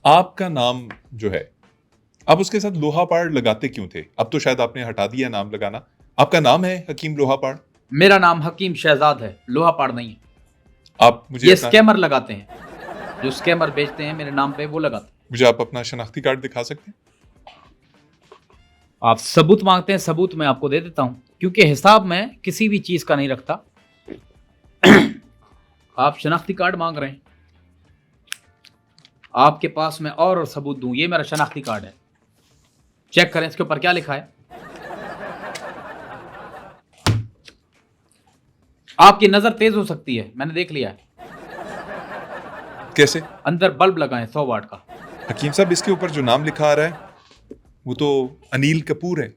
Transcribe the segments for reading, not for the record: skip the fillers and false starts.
आपका नाम जो है, आप उसके साथ लोहापाड़ लगाते क्यों थे? अब तो शायद आपने हटा दिया नाम लगाना। आपका नाम है हकीम लोहापाड़? मेरा नाम हकीम शहजाद है, लोहापाड़ नहीं है। आप मुझे ये अपना स्कैमर लगाते हैं, जो स्कैमर बेचते हैं मेरे नाम पे वो लगाते हैं। मुझे आप अपना शनाख्ती कार्ड दिखा सकते हैं? आप सबूत मांगते हैं, सबूत मैं आपको दे देता हूँ, क्योंकि हिसाब मैं किसी भी चीज़ का नहीं रखता। आप शनाख्ती कार्ड मांग रहे हैं, आपके पास मैं और सबूत दूं। ये मेरा शनाख्ती कार्ड है, चेक करें इसके ऊपर क्या लिखा है। आपकी नज़र तेज हो सकती है, मैंने देख लिया है। कैसे? अंदर बल्ब लगाएं 100 वाट का। हकीम साहब, इसके ऊपर जो नाम लिखा आ रहा है, वो तो अनिल कपूर है।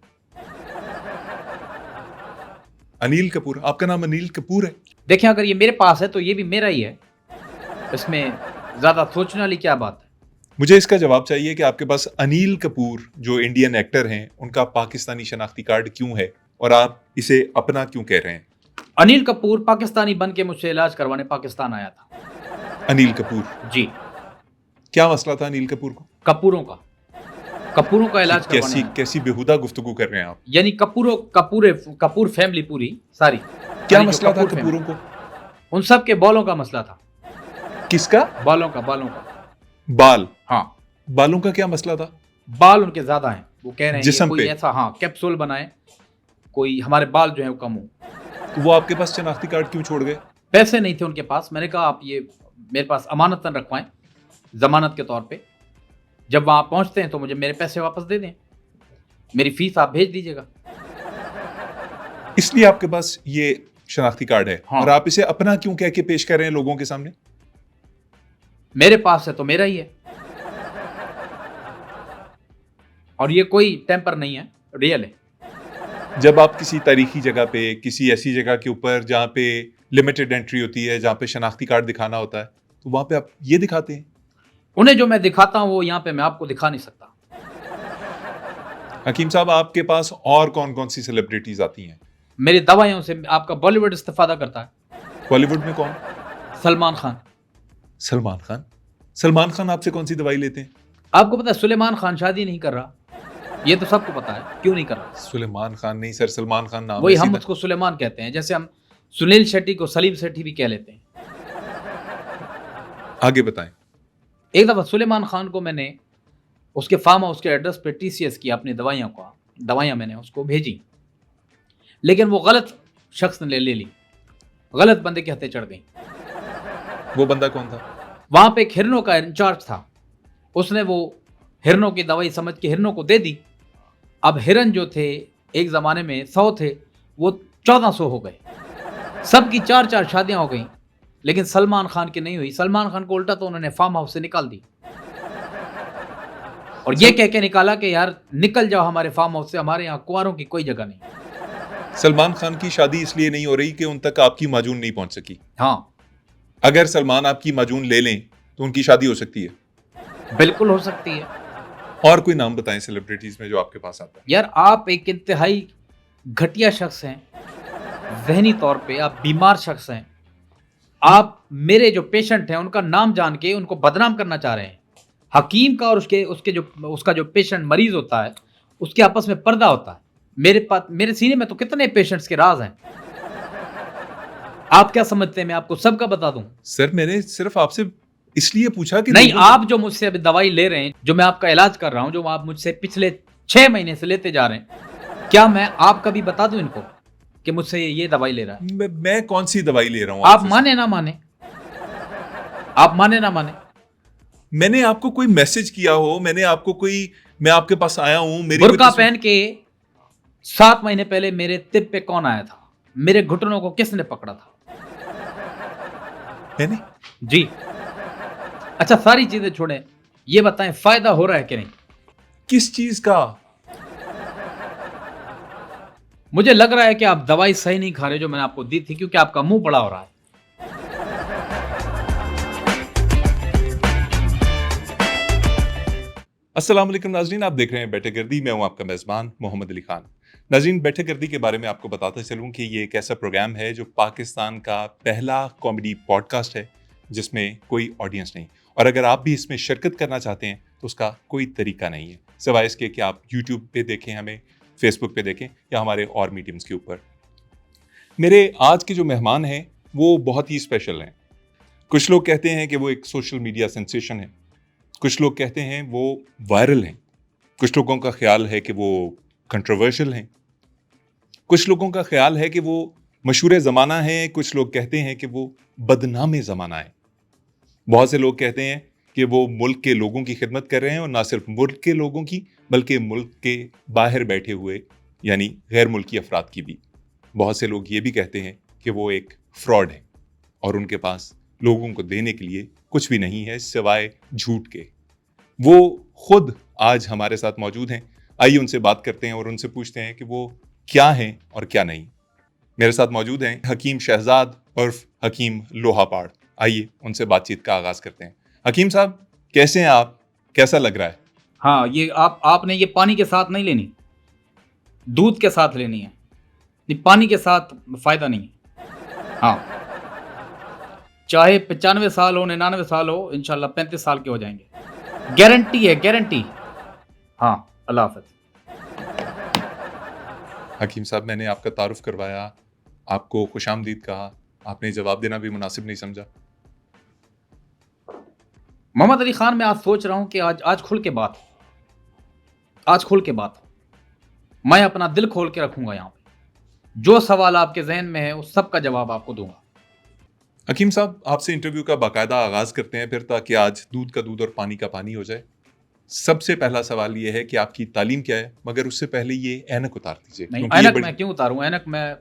अनिल कपूर, आपका नाम अनिल कपूर है? देखें, अगर ये मेरे पास है तो ये भी मेरा ही है, इसमें ज़्यादा सोचने वाली क्या बात है। मुझे इसका जवाब चाहिए कि आपके पास अनिल कपूर जो इंडियन एक्टर हैं, उनका पाकिस्तानी शनाख्ती कार्ड क्यों है और आप इसे अपना क्यों कह रहे हैं? अनिल कपूर पाकिस्तानी बन के मुझसे इलाज करवाने पाकिस्तान आया था। अनिल कपूर? जी। क्या मसला था अनिल कपूर को? कपूरों का इलाज करवाने कैसी आया। कैसी बेहुदा गुफ्तगू कर रहे हैं आप? यानी कपूर फैमिली पूरी सारी। क्या यानी जो मसला था कपूर कपूरों फैमिली, को? उन सब के बालों का मसला था। किसका? बालों का। बाल? हाँ, बालों का क्या मसला था? बाल उनके ज्यादा हैं, वो कह रहे हैं ये जिस्म कोई पे? ऐसा कैप्सूल बनाए, कोई हमारे बाल जो है वो कम हो। तो वो आपके पास शनाख्ती कार्ड क्यों छोड़ गए? पैसे नहीं थे उनके पास, मैंने कहा आप ये मेरे पास अमानतन रखवाएं, जमानत के तौर पे। जब वहां पहुंचते हैं तो मुझे मेरे पैसे वापस दे दें, मेरी फीस आप भेज दीजिएगा। इसलिए आपके पास ये शनाख्ती कार्ड है। हाँ। और आप इसे अपना क्यों कह के पेश कर रहे हैं लोगों के सामने? मेरे पास है तो मेरा ही है, और ये कोई टेम्पर नहीं है, रियल है। जब आप किसी तारीखी जगह पे, किसी ऐसी जगह के ऊपर जहां पे लिमिटेड एंट्री होती है, जहां पे शनाख्ती कार्ड दिखाना होता है, तो वहां पे आप ये दिखाते हैं? उन्हें जो मैं दिखाता हूं वो यहाँ पे मैं आपको दिखा नहीं सकता। हकीम साहब, आपके पास और कौन कौन सी सेलिब्रिटीज आती हैं? मेरी दवाइयों से आपका बॉलीवुड इस्तेफादा करता है। बॉलीवुड में कौन? सलमान खान। सलमान खान? सलमान खान आपसे कौन सी दवाई लेते हैं? आपको पता है सुलेमान खान शादी नहीं कर रहा, ये तो सबको पता है, क्यों नहीं कर रहा। सुलेमान खान नहीं सर, सलमान खान नाम वही है हम सीधा। उसको सुलेमान कहते हैं, जैसे हम सुनील शेट्टी को सलीम शेट्टी भी कह लेते हैं। आगे बताएं। एक दफा सुलेमान खान को मैंने उसके फार्म हाउस के एड्रेस पे टीसीएस की अपनी दवाइयाँ मैंने उसको भेजी, लेकिन वो गलत शख्स ने ले ली, गलत बंदे के हत्थे चढ़ गई। वो बंदा कौन था? वहां पे एक हिरनों का इंचार्ज था, उसने वो हिरनों की दवाई समझ के हिरनों को दे दी। अब हिरन जो थे एक जमाने में 100 थे, वो 1400 हो गए। सबकी 4-4 शादियां हो गई, लेकिन सलमान खान की नहीं हुई। सलमान खान को उल्टा तो उन्होंने फार्म हाउस से निकाल दी, और ये कह के निकाला कि यार निकल जाओ हमारे फार्म हाउस से, हमारे यहाँ कुंवारों की कोई जगह नहीं। सलमान खान की शादी इसलिए नहीं हो रही कि उन तक आपकी माजून नहीं पहुंच सकी। हाँ, अगर सलमान आपकी माजून ले लें तो उनकी शादी हो सकती है। बिल्कुल हो सकती है। और कोई नाम बताएं सेलिब्रिटीज में जो आपके पास आता है। यार आप एक इंतहाई घटिया शख्स हैं, जहनी तौर पे आप बीमार शख्स हैं। आप मेरे जो पेशेंट हैं उनका नाम जान के उनको बदनाम करना चाह रहे हैं। हकीम का और उसका जो पेशेंट मरीज होता है, उसके आपस में पर्दा होता है। मेरे सीने में तो कितने पेशेंट्स के राज हैं। आप क्या समझते हैं मैं आपको सबका बता दूं? सर, मैंने सिर्फ आपसे इसलिए पूछा कि नहीं, आप जो मुझसे अभी दवाई ले रहे हैं, जो मैं आपका इलाज कर रहा हूं, जो आप मुझसे पिछले 6 महीने से लेते जा रहे हैं, क्या मैं आपका भी बता दूं इनको कि मुझसे ये दवाई ले रहा है? मैं कौन सी दवाई ले रहा हूं आप आपसे? माने ना माने, आप माने ना माने, मैंने आपको कोई मैसेज किया हो, मैं आपके पास आया हूं, मेरी बुर्का वजह से- पहन के 7 महीने पहले मेरे तिब पे कौन आया था? मेरे घुटनों को किसने पकड़ा था? मैंने? जी। अच्छा, सारी चीजें छोड़ें, ये बताएं फायदा हो रहा है कि नहीं? किस चीज का? मुझे लग रहा है कि आप दवाई सही नहीं खा रहे जो मैंने आपको दी थी, क्योंकि आपका मुंह बड़ा हो रहा है। अस्सलाम वालेकुम नाजरीन, आप देख रहे हैं बैठक गर्दी। मैं हूं आपका मेज़बान मोहम्मद अली खान। नाजरीन, बैठक गर्दी के बारे में आपको बताता चलूं कि ये एक ऐसा प्रोग्राम है जो पाकिस्तान का पहला कॉमेडी पॉडकास्ट है जिसमें कोई ऑडियंस नहीं। और अगर आप भी इसमें शिरकत करना चाहते हैं तो उसका कोई तरीका नहीं है सिवाय इसके कि आप यूट्यूब पे देखें, हमें फेसबुक पे देखें या हमारे और मीडियम्स के ऊपर। मेरे आज के जो मेहमान हैं वो बहुत ही स्पेशल हैं। कुछ लोग कहते हैं कि वो एक सोशल मीडिया सेंसेशन है, कुछ लोग कहते हैं वो वायरल हैं, कुछ लोगों का ख्याल है कि वो कंट्रोवर्शियल हैं, कुछ लोगों का ख्याल है कि वो मशहूर ज़माना है, कुछ लोग कहते हैं कि वो बदनाम ज़माना है। बहुत से लोग कहते हैं कि वो मुल्क के लोगों की खिदमत कर रहे हैं और ना सिर्फ मुल्क के लोगों की बल्कि मुल्क के बाहर बैठे हुए यानी गैर मुल्की अफराद की भी। बहुत से लोग ये भी कहते हैं कि वो एक फ्रॉड है और उनके पास लोगों को देने के लिए कुछ भी नहीं है सिवाय झूठ के। वो खुद आज हमारे साथ मौजूद हैं। आइए उनसे बात करते हैं और उनसे पूछते हैं कि वो क्या हैं और क्या नहीं। मेरे साथ मौजूद हैं हकीम शहजाद उर्फ हकीम लोहापाड़। आइए उनसे बातचीत का आगाज करते हैं। हकीम साहब, कैसे हैं आप? कैसा लग रहा है? हाँ, ये आपने ये पानी के साथ नहीं लेनी, दूध के साथ लेनी है। नहीं, पानी के साथ फायदा नहीं है। हाँ, चाहे 95 साल हो, 99 साल हो, इंशाल्लाह 35 साल के हो जाएंगे। गारंटी है, गारंटी। हाँ, अल्लाह हाफ़िज़। हकीम साहब, मैंने आपका तारुफ करवाया, आपको खुशामदीद कहा, आपने जवाब देना भी मुनासिब नहीं समझा। मोहम्मद अली खान, मैं आज सोच रहा हूँ कि आज खुल के बात, आज खुल के बात, मैं अपना दिल खोल के रखूंगा यहाँ पे। जो सवाल आपके जहन में है उस सब का जवाब आपको दूंगा। हकीम साहब, आपसे इंटरव्यू का बाकायदा आगाज करते हैं फिर, ताकि आज दूध का दूध और पानी का पानी हो जाए। सबसे पहला सवाल ये है कि आपकी तालीम क्या है, मगर उससे पहले ये ऐनक उतार दीजिए। नहीं, क्योंकि ये ऐनक मैं क्यों उतारूं? ऐनक मैं,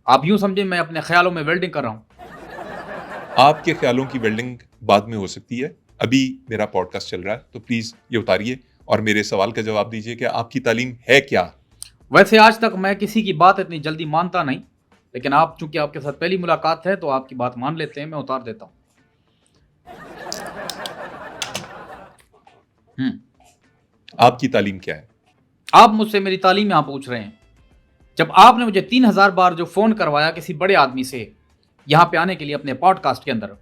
आप यूं समझे मैं अपने ख्यालों में वेल्डिंग कर रहा हूं। आपके ख्यालों की वेल्डिंग बाद में हो सकती है, अभी मेरा पॉडकास्ट चल रहा है, तो प्लीज ये उतारिए और मेरे सवाल का जवाब दीजिए कि आपकी तालीम है क्या। वैसे आज तक मैं किसी की बात इतनी जल्दी मानता नहीं, लेकिन आप चूंकि आपके साथ पहली मुलाकात है तो आपकी बात मान लेते हैं, मैं उतार देता हूं। आपकी तालीम क्या है? आप मुझसे मेरी तालीम यहां पूछ रहे हैं। जब आपने मुझे 3000 बार जो फोन करवाया किसी बड़े आदमी से यहां पे आने के लिए अपने पॉडकास्ट के अंदर,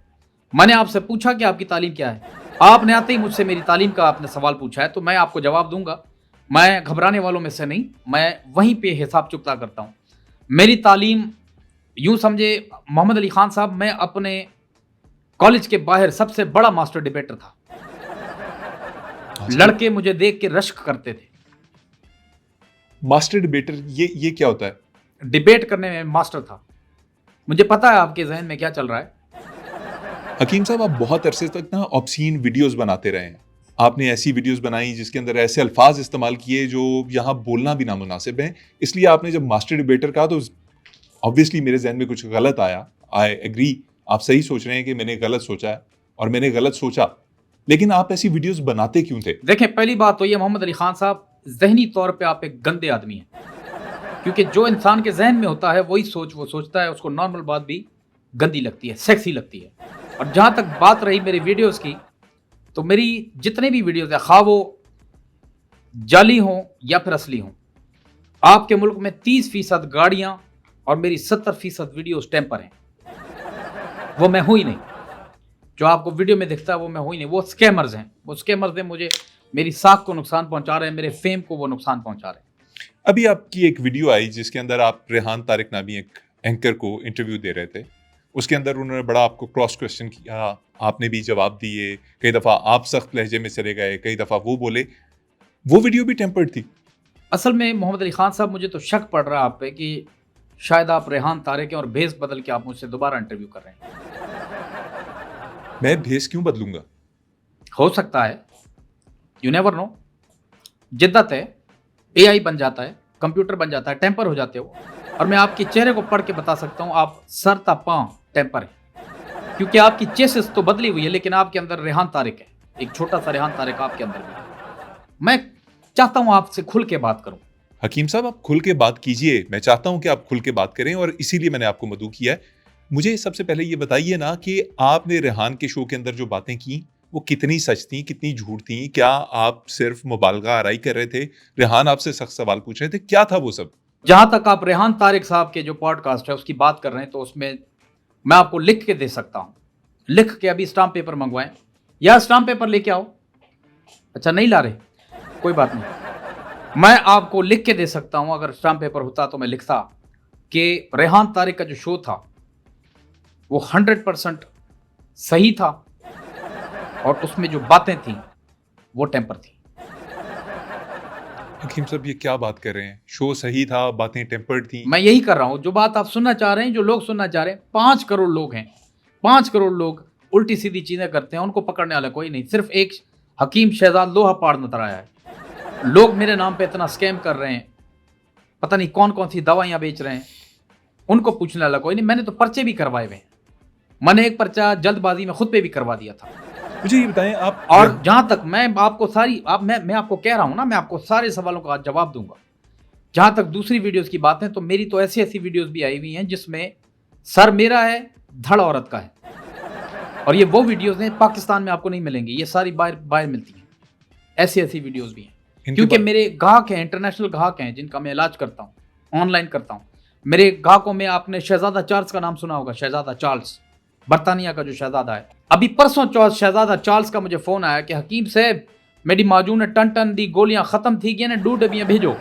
मैंने आपसे पूछा कि आपकी तालीम क्या है। आपने आते ही मुझसे मेरी तालीम का आपने सवाल पूछा है, तो मैं आपको जवाब दूंगा। मैं घबराने वालों में से नहीं, मैं वहीं पे हिसाब चुकता करता हूं। मेरी तालीम यूं समझे मोहम्मद अली खान साहब, मैं अपने कॉलेज के बाहर सबसे बड़ा मास्टर डिबेटर था। लड़के मुझे देख के रश्क करते थे। मास्टर डिबेटर, ये क्या होता है? डिबेट करने में मास्टर था। मुझे पता है आपके जहन में क्या चल रहा है। हकीम साहब, आप बहुत अरसे तक ना ऑब्सीन वीडियोस बनाते रहे हैं। आपने ऐसी वीडियोस बनाई जिसके अंदर ऐसे अल्फाज इस्तेमाल किए जो यहाँ बोलना भी नामुनासिब हैं। इसलिए आपने जब मास्टर डिबेटर कहा तो ऑब्वियसली मेरे जहन में कुछ गलत आया। आई एग्री, आप सही सोच रहे हैं कि मैंने गलत सोचा है और मैंने गलत सोचा, लेकिन आप ऐसी वीडियोस बनाते क्यों थे? देखें, पहली बात तो ये मोहम्मद अली खान साहब, जहनी तौर पे आप एक गंदे आदमी हैं, क्योंकि जो इंसान के जहन में होता है वही सोच वो सोचता है। उसको नॉर्मल बात भी गंदी लगती है, सेक्सी लगती है। और जहाँ तक बात रही मेरी वीडियोस की, तो मेरी जितने भी वीडियोस है, खा वो जाली हों या फिर असली हों, आपके मुल्क में 30% गाड़ियां और मेरी 70% वीडियोस टेम्पर हैं। वो मैं हूँ ही नहीं। जो आपको वीडियो में दिखता है वो मैं हूँ ही नहीं। वो स्कैमर्स हैं, वो स्कैमर्स हैं। मुझे मेरी साख को नुकसान पहुंचा रहे हैं, मेरे फेम को वो नुकसान पहुंचा रहे हैं। अभी आपकी एक वीडियो आई जिसके अंदर आप रेहान तारिक नामी एक एंकर को इंटरव्यू दे रहे थे। उसके अंदर उन्होंने बड़ा आपको क्रॉस क्वेश्चन किया, आपने भी जवाब दिए। कई दफ़ा आप सख्त लहजे में चले गए, कई दफ़ा वो बोले। वो वीडियो भी टेम्पर्ड थी। असल में मोहम्मद अली खान साहब, मुझे तो शक पड़ रहा है आप पे कि शायद आप रेहान तारिक हैं और भेस बदल के आप मुझसे दोबारा इंटरव्यू कर रहे हैं। मैं भेस क्यों बदलूंगा? हो सकता है, यू नेवर नो। जिद्दत है, एआई बन जाता है, कंप्यूटर बन जाता है, टेम्पर हो जाते हो। और मैं आपके चेहरे को पढ़ के बता सकता हूँ, आप सर ता पांव टेम्पर है, क्योंकि आपकी चेसिस तो बदली हुई है, लेकिन आपके अंदर रेहान तारिक है। एक छोटा सा रेहान तारिक आपके अंदर भी है। मैं चाहता हूँ आपसे खुल के बात करूँ। हकीम साहब, आप खुल के बात कीजिए। मैं चाहता हूं कि आप खुल के बात करें और इसीलिए मैंने आपको मदऊ किया है। मुझे सबसे पहले ये बताइए ना कि आपने रेहान के शो के अंदर जो बातें की वो कितनी सच थी, कितनी झूठ थी? क्या आप सिर्फ मुबालगा आराई कर रहे थे? रेहान आपसे सख्त सवाल पूछ रहे थे, क्या था वो सब? जहां तक आप रेहान तारिक साहब के जो पॉडकास्ट है उसकी बात कर रहे हैं, तो उसमें मैं आपको लिख के दे सकता हूं। लिख के अभी स्टाम्प पेपर मंगवाएं, या स्टाम्प पेपर लेके आओ। अच्छा नहीं ला रहे, कोई बात नहीं, मैं आपको लिख के दे सकता हूं। अगर स्टाम्प पेपर होता तो मैं लिखता कि रेहान तारिक का जो शो था वो 100% सही था और उसमें जो बातें थी वो टेम्पर थी। हकीम साहब ये क्या बात कर रहे हैं? शो सही था, बातें टेम्पर्ड थी। मैं यही कर रहा हूं, जो बात आप सुनना चाह रहे हैं, जो लोग सुनना चाह रहे हैं। 5 करोड़ लोग हैं, 5 करोड़ लोग उल्टी सीधी चीजें करते हैं, उनको पकड़ने वाला कोई नहीं। सिर्फ एक हकीम शहजाद लोहा पाड़ नजर आया है। लोग मेरे नाम पे इतना स्कैम कर रहे हैं, पता नहीं कौन कौन सी दवाइयां बेच रहे हैं, उनको पूछने वाला कोई नहीं। मैंने तो पर्चे भी करवाए हुए हैं। मैंने एक पर्चा जल्दबाजी में खुद पे भी करवा दिया था। मुझे ये बताएं आप, और जहां तक मैं आपको सारी मैं आपको कह रहा हूं ना, मैं आपको सारे सवालों का जवाब दूंगा। जहां तक दूसरी वीडियोस की बात है, तो मेरी तो ऐसी ऐसी वीडियोस भी आई हुई हैं जिसमें सर मेरा है, धड़ औरत का है। और ये वो वीडियोस हैं पाकिस्तान में आपको नहीं मिलेंगी, ये सारी बाहर बाहर मिलती हैं। ऐसी ऐसी वीडियोस भी हैं, क्योंकि मेरे ग्राहक हैं, इंटरनेशनल ग्राहक हैं, जिनका मैं इलाज करता हूँ, ऑनलाइन करता हूँ। मेरे ग्राहकों में आपने शहजादा चार्ल्स का नाम सुना होगा। शहजादा चार्ल्स, बर्तानिया का जो शहजादा है। अभी परसों चौथ शहजादा चार्ल्स का मुझे फोन आया कि हकीम साहब मेरी माजून ने टन टन दी गोलियां खत्म थी गई ना, 2 डबियां भेजो।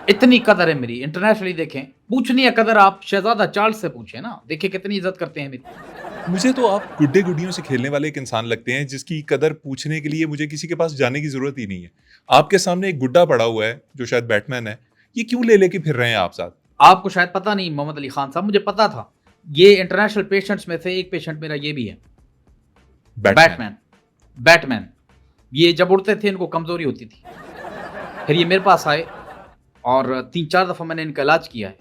इतनी कदर है मेरी, इंटरनेशनली देखें। पूछनी है कदर, आप शहजादा चार्ल्स से पूछे ना, देखिए कितनी इज्जत करते हैं मेरी। मुझे तो आप गुड्डे गुड्डियों से खेलने वाले एक इंसान लगते हैं, जिसकी कदर पूछने के लिए मुझे किसी के पास जाने की जरूरत ही नहीं है। आपके सामने एक गुड्डा पड़ा हुआ है जो शायद बैटमैन है, ये क्यों ले लेके फिर रहे हैं आप साथ? आपको शायद पता नहीं मोहम्मद अली खान साहब, मुझे पता था। ये इंटरनेशनल पेशेंट्स में से एक पेशेंट मेरा ये भी है, बैटमैन। ये जब उड़ते थे इनको कमजोरी होती थी, फिर ये मेरे पास आए और 3-4 दफ़ा मैंने इनका इलाज किया है।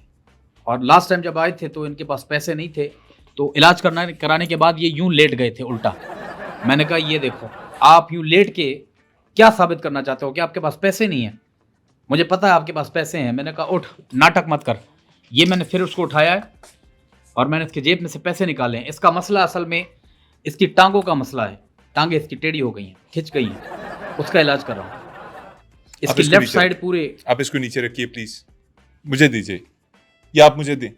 और लास्ट टाइम जब आए थे तो इनके पास पैसे नहीं थे, तो इलाज कराने के बाद ये यूं लेट गए थे उल्टा। मैंने कहा ये देखो, आप यूं लेट के क्या साबित करना चाहते हो कि आपके पास पैसे नहीं है? मुझे पता है आपके पास पैसे हैं। मैंने कहा उठ, नाटक मत कर। ये मैंने फिर उसको उठाया है और मैंने इसके जेब में से पैसे निकाले हैं। इसका मसला असल में इसकी टांगों का मसला है, टांगे इसकी टेढ़ी हो गई हैं, खिंच गई हैं, उसका इलाज कर रहा हूँ। इसकी लेफ्ट साइड पूरे। आप इसको नीचे रखिए प्लीज, मुझे दीजिए, या आप मुझे दें।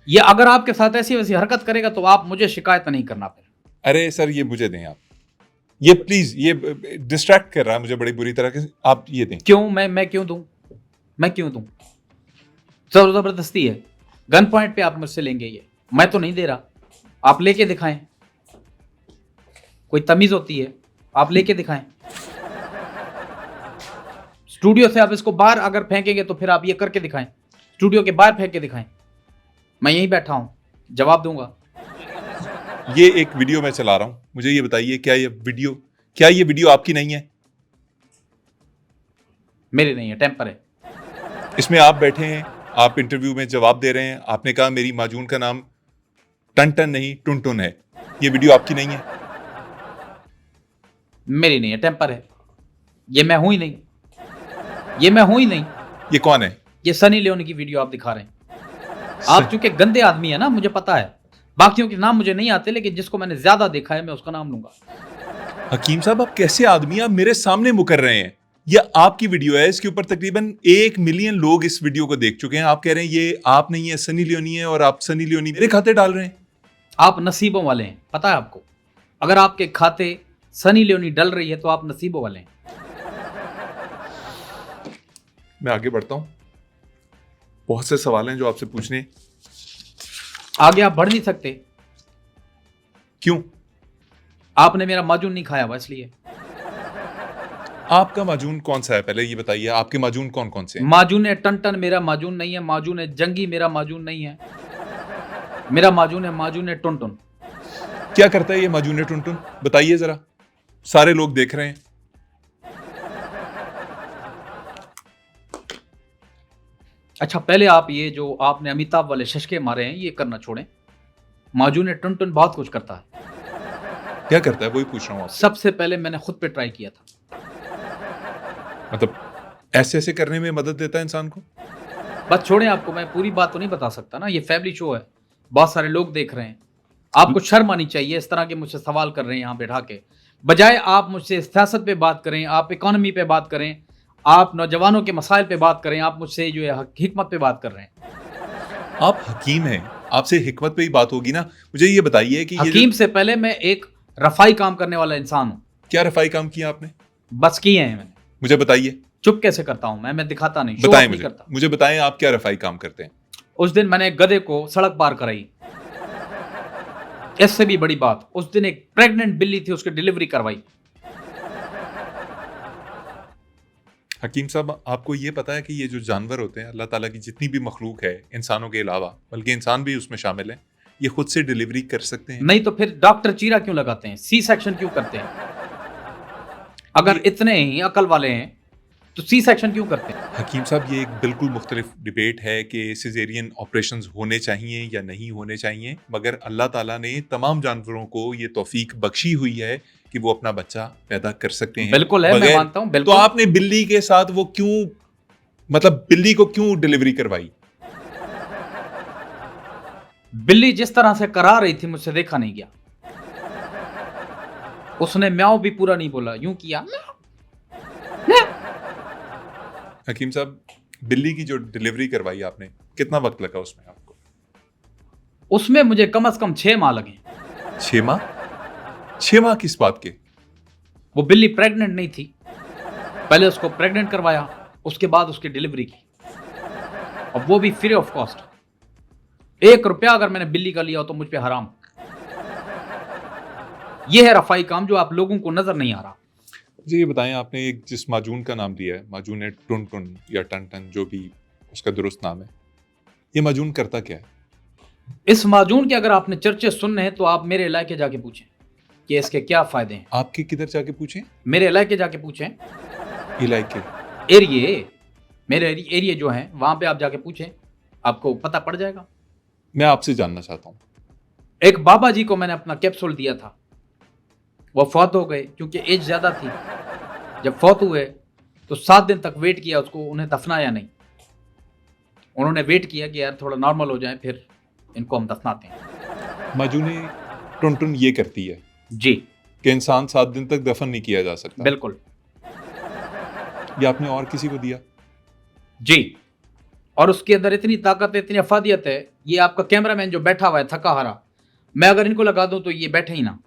ये अगर आपके साथ ऐसी वैसी हरकत करेगा तो आप मुझे शिकायत नहीं करना फिर। अरे सर ये मुझे दें आप, ये प्लीज, ये डिस्ट्रैक्ट कर रहा है मुझे बड़ी बुरी तरह के, आप ये दें। क्यों? मैं क्यों दूं? मैं क्यों दूं? जबरदस्ती है, गन पॉइंट पे आप मुझसे लेंगे ये? मैं तो नहीं दे रहा, आप लेके दिखाएं। कोई तमीज होती है? आप लेके दिखाएं। स्टूडियो से आप इसको बाहर अगर फेंकेंगे तो फिर आप ये करके दिखाएं, स्टूडियो के बाहर फेंक के दिखाएं। मैं यहीं बैठा हूं, जवाब दूंगा। ये एक वीडियो मैं चला रहा हूं, मुझे ये बताइए क्या ये वीडियो आपकी नहीं है? मेरी नहीं है, टेम्पर है। इसमें आप बैठे हैं, आप इंटरव्यू में जवाब दे रहे हैं, आपने कहा मेरी माजून का नाम टन टन नहीं टुन टुन है। ये वीडियो आपकी नहीं है? मेरी नहीं है, टेम्पर है। ये मैं हूं ही नहीं, ये मैं हूं ही नहीं। ये कौन है? ये सनी लियोनी की वीडियो आप दिखा रहे हैं। आप चूंकि गंदे आदमी है ना, मुझे पता है। बाकियों के नाम मुझे नहीं आते, लेकिन जिसको मैंने ज्यादा देखा है मैं उसका नाम लूंगा। हकीम साहब आप कैसे आदमी, आप मेरे सामने मुकर रहे हैं। यह आपकी वीडियो है, इसके ऊपर तकरीबन 1 मिलियन लोग इस वीडियो को देख चुके हैं। आप कह रहे हैं ये आप नहीं है, सनी लियोनी है, और आप सनी लियोनी मेरे खाते डाल रहे हैं। आप नसीबों वाले हैं, पता है आपको। अगर आपके खाते सनी लियोनी डल रही है तो आप नसीबों वाले हैं। मैं आगे बढ़ता हूं, बहुत से सवाल हैं जो आपसे पूछने। आगे आप बढ़ नहीं सकते। क्यों? आपने मेरा माजून नहीं खाया हुआ इसलिए। आपका माजून कौन सा है पहले ये बताइए, आपके माजून कौन कौन से हैं? माजून है टन टन, मेरा माजून नहीं है। माजून है जंगी, मेरा माजून नहीं है। मेरा माजून है टुन टुन। क्या करता है ये माजून टुन टुन, बताइए जरा, सारे लोग देख रहे हैं। अच्छा पहले आप ये जो आपने अमिताभ वाले शशके मारे हैं ये करना छोड़ें। माजून टुन टुन बहुत कुछ करता है। क्या करता है वही पूछ रहा हूँ आपसे। सबसे पहले मैंने खुद पे ट्राई किया था। मतलब ऐसे ऐसे करने में मदद देता है इंसान को? बस छोड़ें, आपको मैं पूरी बात तो नहीं बता सकता ना, ये फैमिली शो है, बहुत सारे लोग देख रहे हैं। आपको शर्म आनी चाहिए, इस तरह के मुझसे सवाल कर रहे हैं यहाँ बैठा के। बजाय आप मुझसे सियासत पे बात करें, आप इकोनॉमी पे बात करें, आप नौजवानों के मसाइल पे बात करें, आप मुझसे जो है हिकमत पे बात कर रहे हैं। आप हकीम हैं, आपसे हिकमत पे ही बात होगी ना। मुझे ये बताइए कि हकीम से पहले मैं एक रफाई काम करने वाला इंसान हूँ। क्या रफाई काम किया आपने? बस किए हैं मैंने। मुझे बताइए। चुप कैसे करता हूं मैं दिखाता नहीं, शो बताएं ऑफ नहीं मुझे, करता। मुझे बताएं आप क्या रफाई काम करते हैं। उस दिन मैंने एक गधे को सड़क पार कराई। इससे भी बड़ी बात, उस दिन एक प्रेग्नेंट बिल्ली थी, उसकी डिलीवरी करवाई। हकीम साहब, आपको ये पता है कि ये जो जानवर होते हैं, अल्लाह ताला की जितनी भी मखलूक है इंसानों के अलावा, बल्कि इंसान भी उसमें शामिल है, ये खुद से डिलीवरी कर सकते हैं? नहीं तो फिर डॉक्टर चीरा क्यों लगाते हैं, सी सेक्शन क्यों करते हैं? अगर इतने ही अकल वाले हैं तो सी सेक्शन क्यों करते हैं? हकीम साहब, ये एक बिल्कुल मुख्तलिफ डिबेट है कि सिजेरियन ऑपरेशंस होने चाहिए या नहीं होने चाहिए, मगर अल्लाह ताला ने तमाम जानवरों को ये तौफीक बख्शी हुई है कि वो अपना बच्चा पैदा कर सकते हैं। बिल्कुल है, मैं बगैर- मानता हूं, तो बिल्कुल। आपने बिल्ली के साथ वो क्यों, मतलब बिल्ली को क्यों डिलीवरी करवाई? बिल्ली जिस तरह से करा रही थी मुझसे देखा नहीं गया। उसने म्याऊ भी पूरा नहीं बोला, यूं किया म्याऊ, म्याऊ। हकीम साहब, बिल्ली की जो डिलीवरी करवाई आपने, कितना वक्त लगा उसमें आपको? उसमें मुझे कम से कम 6 माह लगे। 6 माह? 6 माह किस बात के? वो बिल्ली प्रेग्नेंट नहीं थी, पहले उसको प्रेग्नेंट करवाया, उसके बाद उसकी डिलीवरी की, और वो भी फ्री ऑफ कॉस्ट। 1 रुपया अगर मैंने बिल्ली का लिया हो तो मुझ पे हराम। ये है रफाई काम जो आप लोगों को नजर नहीं आ रहा। जी, ये बताएं, आपने एक जिस माजून का नाम दिया है, माजून है टुन टुन या टन टन, जो भी उसका दुरुस्त नाम है, ये माजून करता क्या है? इस माजून के अगर आपने चर्चे सुनने हैं तो आप मेरे इलाके जाके पूछें कि इसके क्या फायदे हैं। आपके किधर जाके पूछें? मेरे इलाके जाके पूछें, इलाके? एरिए, मेरे एरिया जो हैं वहां पे आप जाके पूछें, आपको पता पड़ जाएगा। मैं आपसे जानना चाहता हूँ। एक बाबा जी को मैंने अपना कैप्सूल दिया था, वो फौत हो गए क्योंकि एज ज्यादा थी। जब फौत हुए तो 7 दिन तक वेट किया, उसको उन्हें दफनाया नहीं। उन्होंने वेट किया कि यार थोड़ा नॉर्मल हो जाए, फिर इनको हम दफनाते हैं। माजून टुन टुन ये करती है जी कि इंसान 7 दिन तक दफन नहीं किया जा सकता। बिल्कुल। ये आपने और किसी को दिया? जी, और उसके अंदर इतनी ताकत है, इतनी अफादियत है। ये आपका कैमरामैन जो बैठा हुआ है थका हारा, मैं अगर इनको लगा दूं तो ये बैठे ही ना।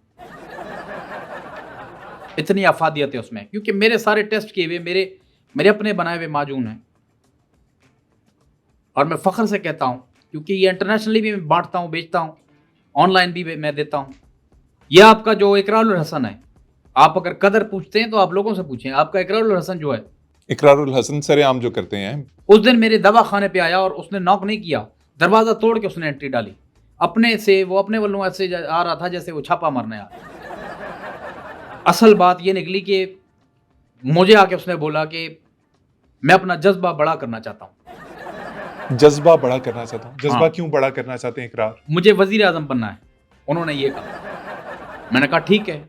इतनी अफादियत है उसमें, क्योंकि मेरे सारे टेस्ट किए हुए, मेरे अपने बनाए हुए माजून हैं। और मैं फख्र से कहता हूं, क्योंकि ये इंटरनेशनली भी मैं बांटता हूं, बेचता हूं, ऑनलाइन भी मैं देता हूं। यह आपका जो इकरारुल हसन है, आप अगर कदर पूछते हैं तो आप लोगों से पूछें। आपका इकरारुल हसन जो है, इकरारुल हसन सरेआम जो करते हैं, उस दिन मेरे दवा खाने पे आया और उसने नॉक नहीं किया, दरवाजा तोड़ के उसने एंट्री डाली अपने से। वो अपने वालों ऐसे आ रहा था जैसे वो छापा मारने आ रहा। असल बात ये निकली कि मुझे आके उसने बोला कि मैं अपना जज्बा बड़ा करना चाहता हूं। जज्बा बड़ा करना चाहता हूँ। जज्बा हाँ। क्यों बड़ा करना चाहते हैं इकरार? मुझे वजीर आजम बनना है, उन्होंने ये कहा। मैंने कहा ठीक है।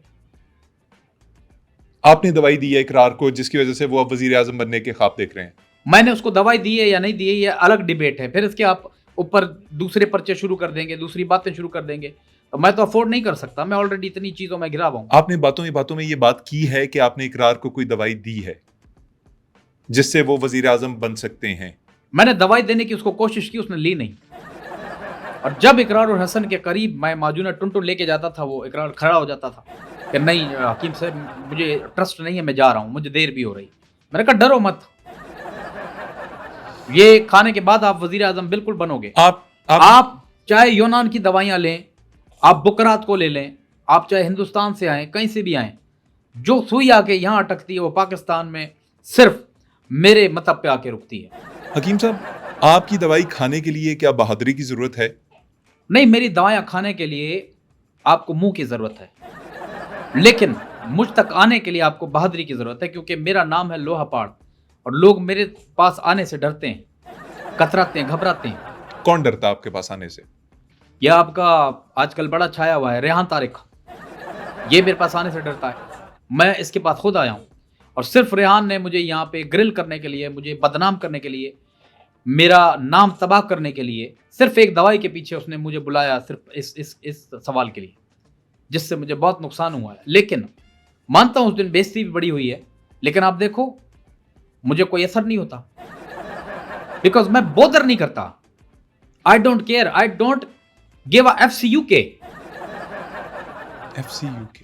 आपने दवाई दी है इकरार को, जिसकी वजह से वो अब वजीर आजम बनने के ख्वाब देख रहे हैं। मैंने उसको दवाई दी है या नहीं दी है, ये अलग डिबेट है। फिर इसके आप ऊपर दूसरे पर्चे शुरू कर देंगे, दूसरी बातें शुरू कर देंगे, तो मैं तो अफोर्ड नहीं कर सकता। मैं ऑलरेडी इतनी चीजों में घिरा हुआ हूं। आपने बातों में ये बात की है कि आपने इकरार को कोई दवाई दी है जिससे वो वजीर आजम बन सकते हैं? मैंने दवाई देने की उसको कोशिश की, उसने ली नहीं। और जब इकरार और हसन के करीब मैं माजूना टुन टुन लेके जाता था, वो इकरार खड़ा हो जाता था कि नहीं हकीम साहब, मुझे ट्रस्ट नहीं है, मैं जा रहा हूं, मुझे देर भी हो रही। मैंने कहा डरो मत, ये खाने के बाद आप वजीर आजम बिल्कुल बनोगे। आप चाहे यूनान की दवाइयां लें, आप बुकरात को ले लें, आप चाहे हिंदुस्तान से आए, कहीं से भी आए, जो सुई आके यहां अटकती है वो पाकिस्तान में सिर्फ मेरे मतब पे आके रुकती है। हकीम साहब, आपकी दवाई खाने के लिए क्या बहादुरी की जरूरत है? नहीं, मेरी दवाइयां खाने के लिए आपको मुंह की जरूरत है, लेकिन मुझ तक आने के लिए आपको बहादुरी की जरूरत है, क्योंकि मेरा नाम है लोहा पहाड़ और लोग मेरे पास आने से डरते हैं, कतराते हैं, घबराते हैं। कौन डरता आपके पास आने से? यह आपका आजकल बड़ा छाया हुआ है रेहान तारिक, ये मेरे पास आने से डरता है। मैं इसके पास खुद आया हूं और सिर्फ रेहान ने मुझे यहाँ पे ग्रिल करने के लिए, मुझे बदनाम करने के लिए, मेरा नाम तबाह करने के लिए, सिर्फ एक दवाई के पीछे उसने मुझे बुलाया, सिर्फ इस सवाल के लिए, जिससे मुझे बहुत नुकसान हुआ है। लेकिन मानता हूं उस दिन बेइज्जती भी बड़ी हुई है, लेकिन आप देखो मुझे कोई असर नहीं होता, बिकॉज मैं बोदर नहीं करता। I don't care, I don't give a FCUK। FCUK?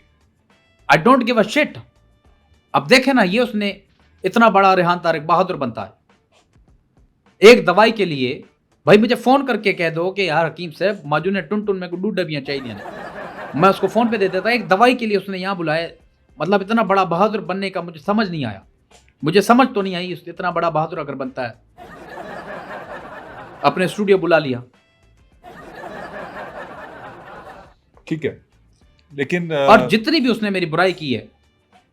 I don't give a shit. अब देखे ना, ये उसने इतना बड़ा रेहान तारिक बहादुर बनता है एक दवाई के लिए। भाई मुझे फोन करके कह दो कि यार हकीम साहब माजू ने टुन टुन में को 2 डबियां चाहिए ना, मैं उसको फोन पे दे देता। एक दवाई के लिए उसने यहाँ बुलाया। मतलब इतना बड़ा बहादुर बनने का मुझे समझ नहीं आया। मुझे समझ तो नहीं आई, इतना बड़ा बहादुर अगर बनता है, अपने स्टूडियो बुला लिया। ठीक है, लेकिन और जितनी भी उसने मेरी बुराई की है,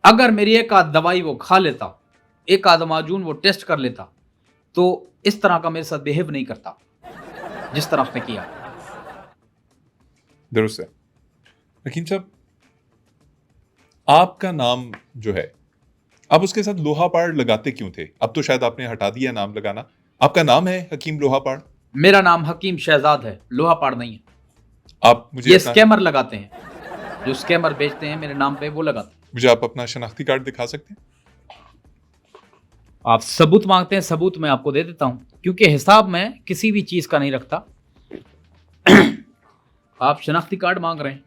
अगर मेरी एक आध दवाई वो खा लेता, एक आध माजून वो टेस्ट कर लेता, तो इस तरह का मेरे साथ बिहेव नहीं करता जिस तरह उसने किया। दुरुस्त है। हकीम साहब, आपका नाम जो है, आप उसके साथ लोहापाड़ लगाते क्यों थे? अब तो शायद आपने हटा दिया नाम लगाना। आपका नाम है हकीम लोहापाड़? मेरा नाम हकीम शहजाद है, लोहापाड़ नहीं है। आप मुझे ये अपना, स्कैमर लगाते हैं, जो स्कैमर बेचते हैं मेरे नाम पे, वो लगाते हैं। मुझे आप अपना शनाख्ती कार्ड दिखा सकते हैं? आप सबूत मांगते हैं, सबूत मैं आपको दे देता हूं, क्योंकि हिसाब में किसी भी चीज का नहीं रखता। आप शनाख्ती कार्ड मांग रहे हैं,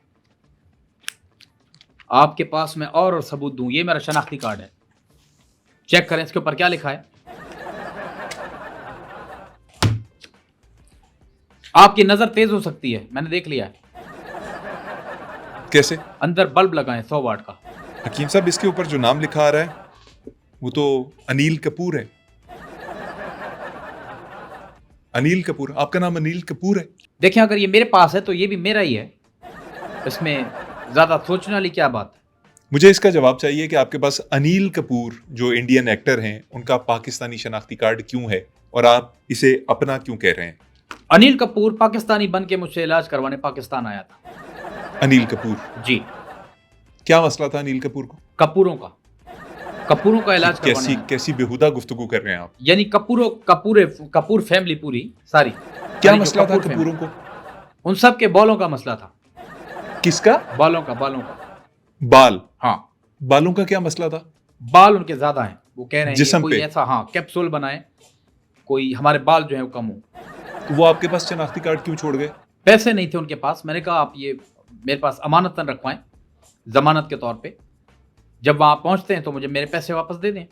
आपके पास मैं और सबूत दूं। ये मेरा शनाख्ती कार्ड है, चेक करें इसके ऊपर क्या लिखा है। आपकी नजर तेज हो सकती है, मैंने देख लिया है। कैसे? अंदर बल्ब लगाएं 100 वाट का। हकीम साहब, इसके ऊपर जो नाम लिखा आ रहा है वो तो अनिल कपूर है। अनिल कपूर, आपका नाम अनिल कपूर है? देखिए, अगर ये मेरे पास है तो ये भी मेरा ही है, इसमें ज्यादा सोचने वाली क्या बात है। मुझे इसका जवाब चाहिए कि आपके पास अनिल कपूर जो इंडियन एक्टर हैं उनका पाकिस्तानी शनाख्ती कार्ड क्यों है, और आप इसे अपना क्यों कह रहे हैं? अनिल कपूर पाकिस्तानी बन के मुझसे इलाज करवाने पाकिस्तान आया था। अनिल कपूर जी। क्या मसला था अनिल कपूर को? कपूरों का इलाज करवाने कैसी आया था। कैसी बेहुदा गुफ्तगू कर रहे हैं आप? यानी कपूर फैमिली पूरी सारी। क्या यानी जो मसला था कपूर कपूरों को? उन सब के बालों का मसला था। किसका? बालों का। बाल? हाँ, बालों का क्या मसला था? बाल उनके ज्यादा हैं, वो कह रहे हैं जिस्म कि कोई पे? ऐसा, हाँ, कैप्सूल बनाए, कोई हमारे बाल जो है वो कम हो। तो वो आपके पास शनाख्ती कार्ड क्यों छोड़ गए? पैसे नहीं थे उनके पास। मैंने कहा आप ये मेरे पास अमानतन रखवाएं, जमानत के तौर पे। जब वहां पहुंचते हैं तो मुझे मेरे पैसे वापस दे दें,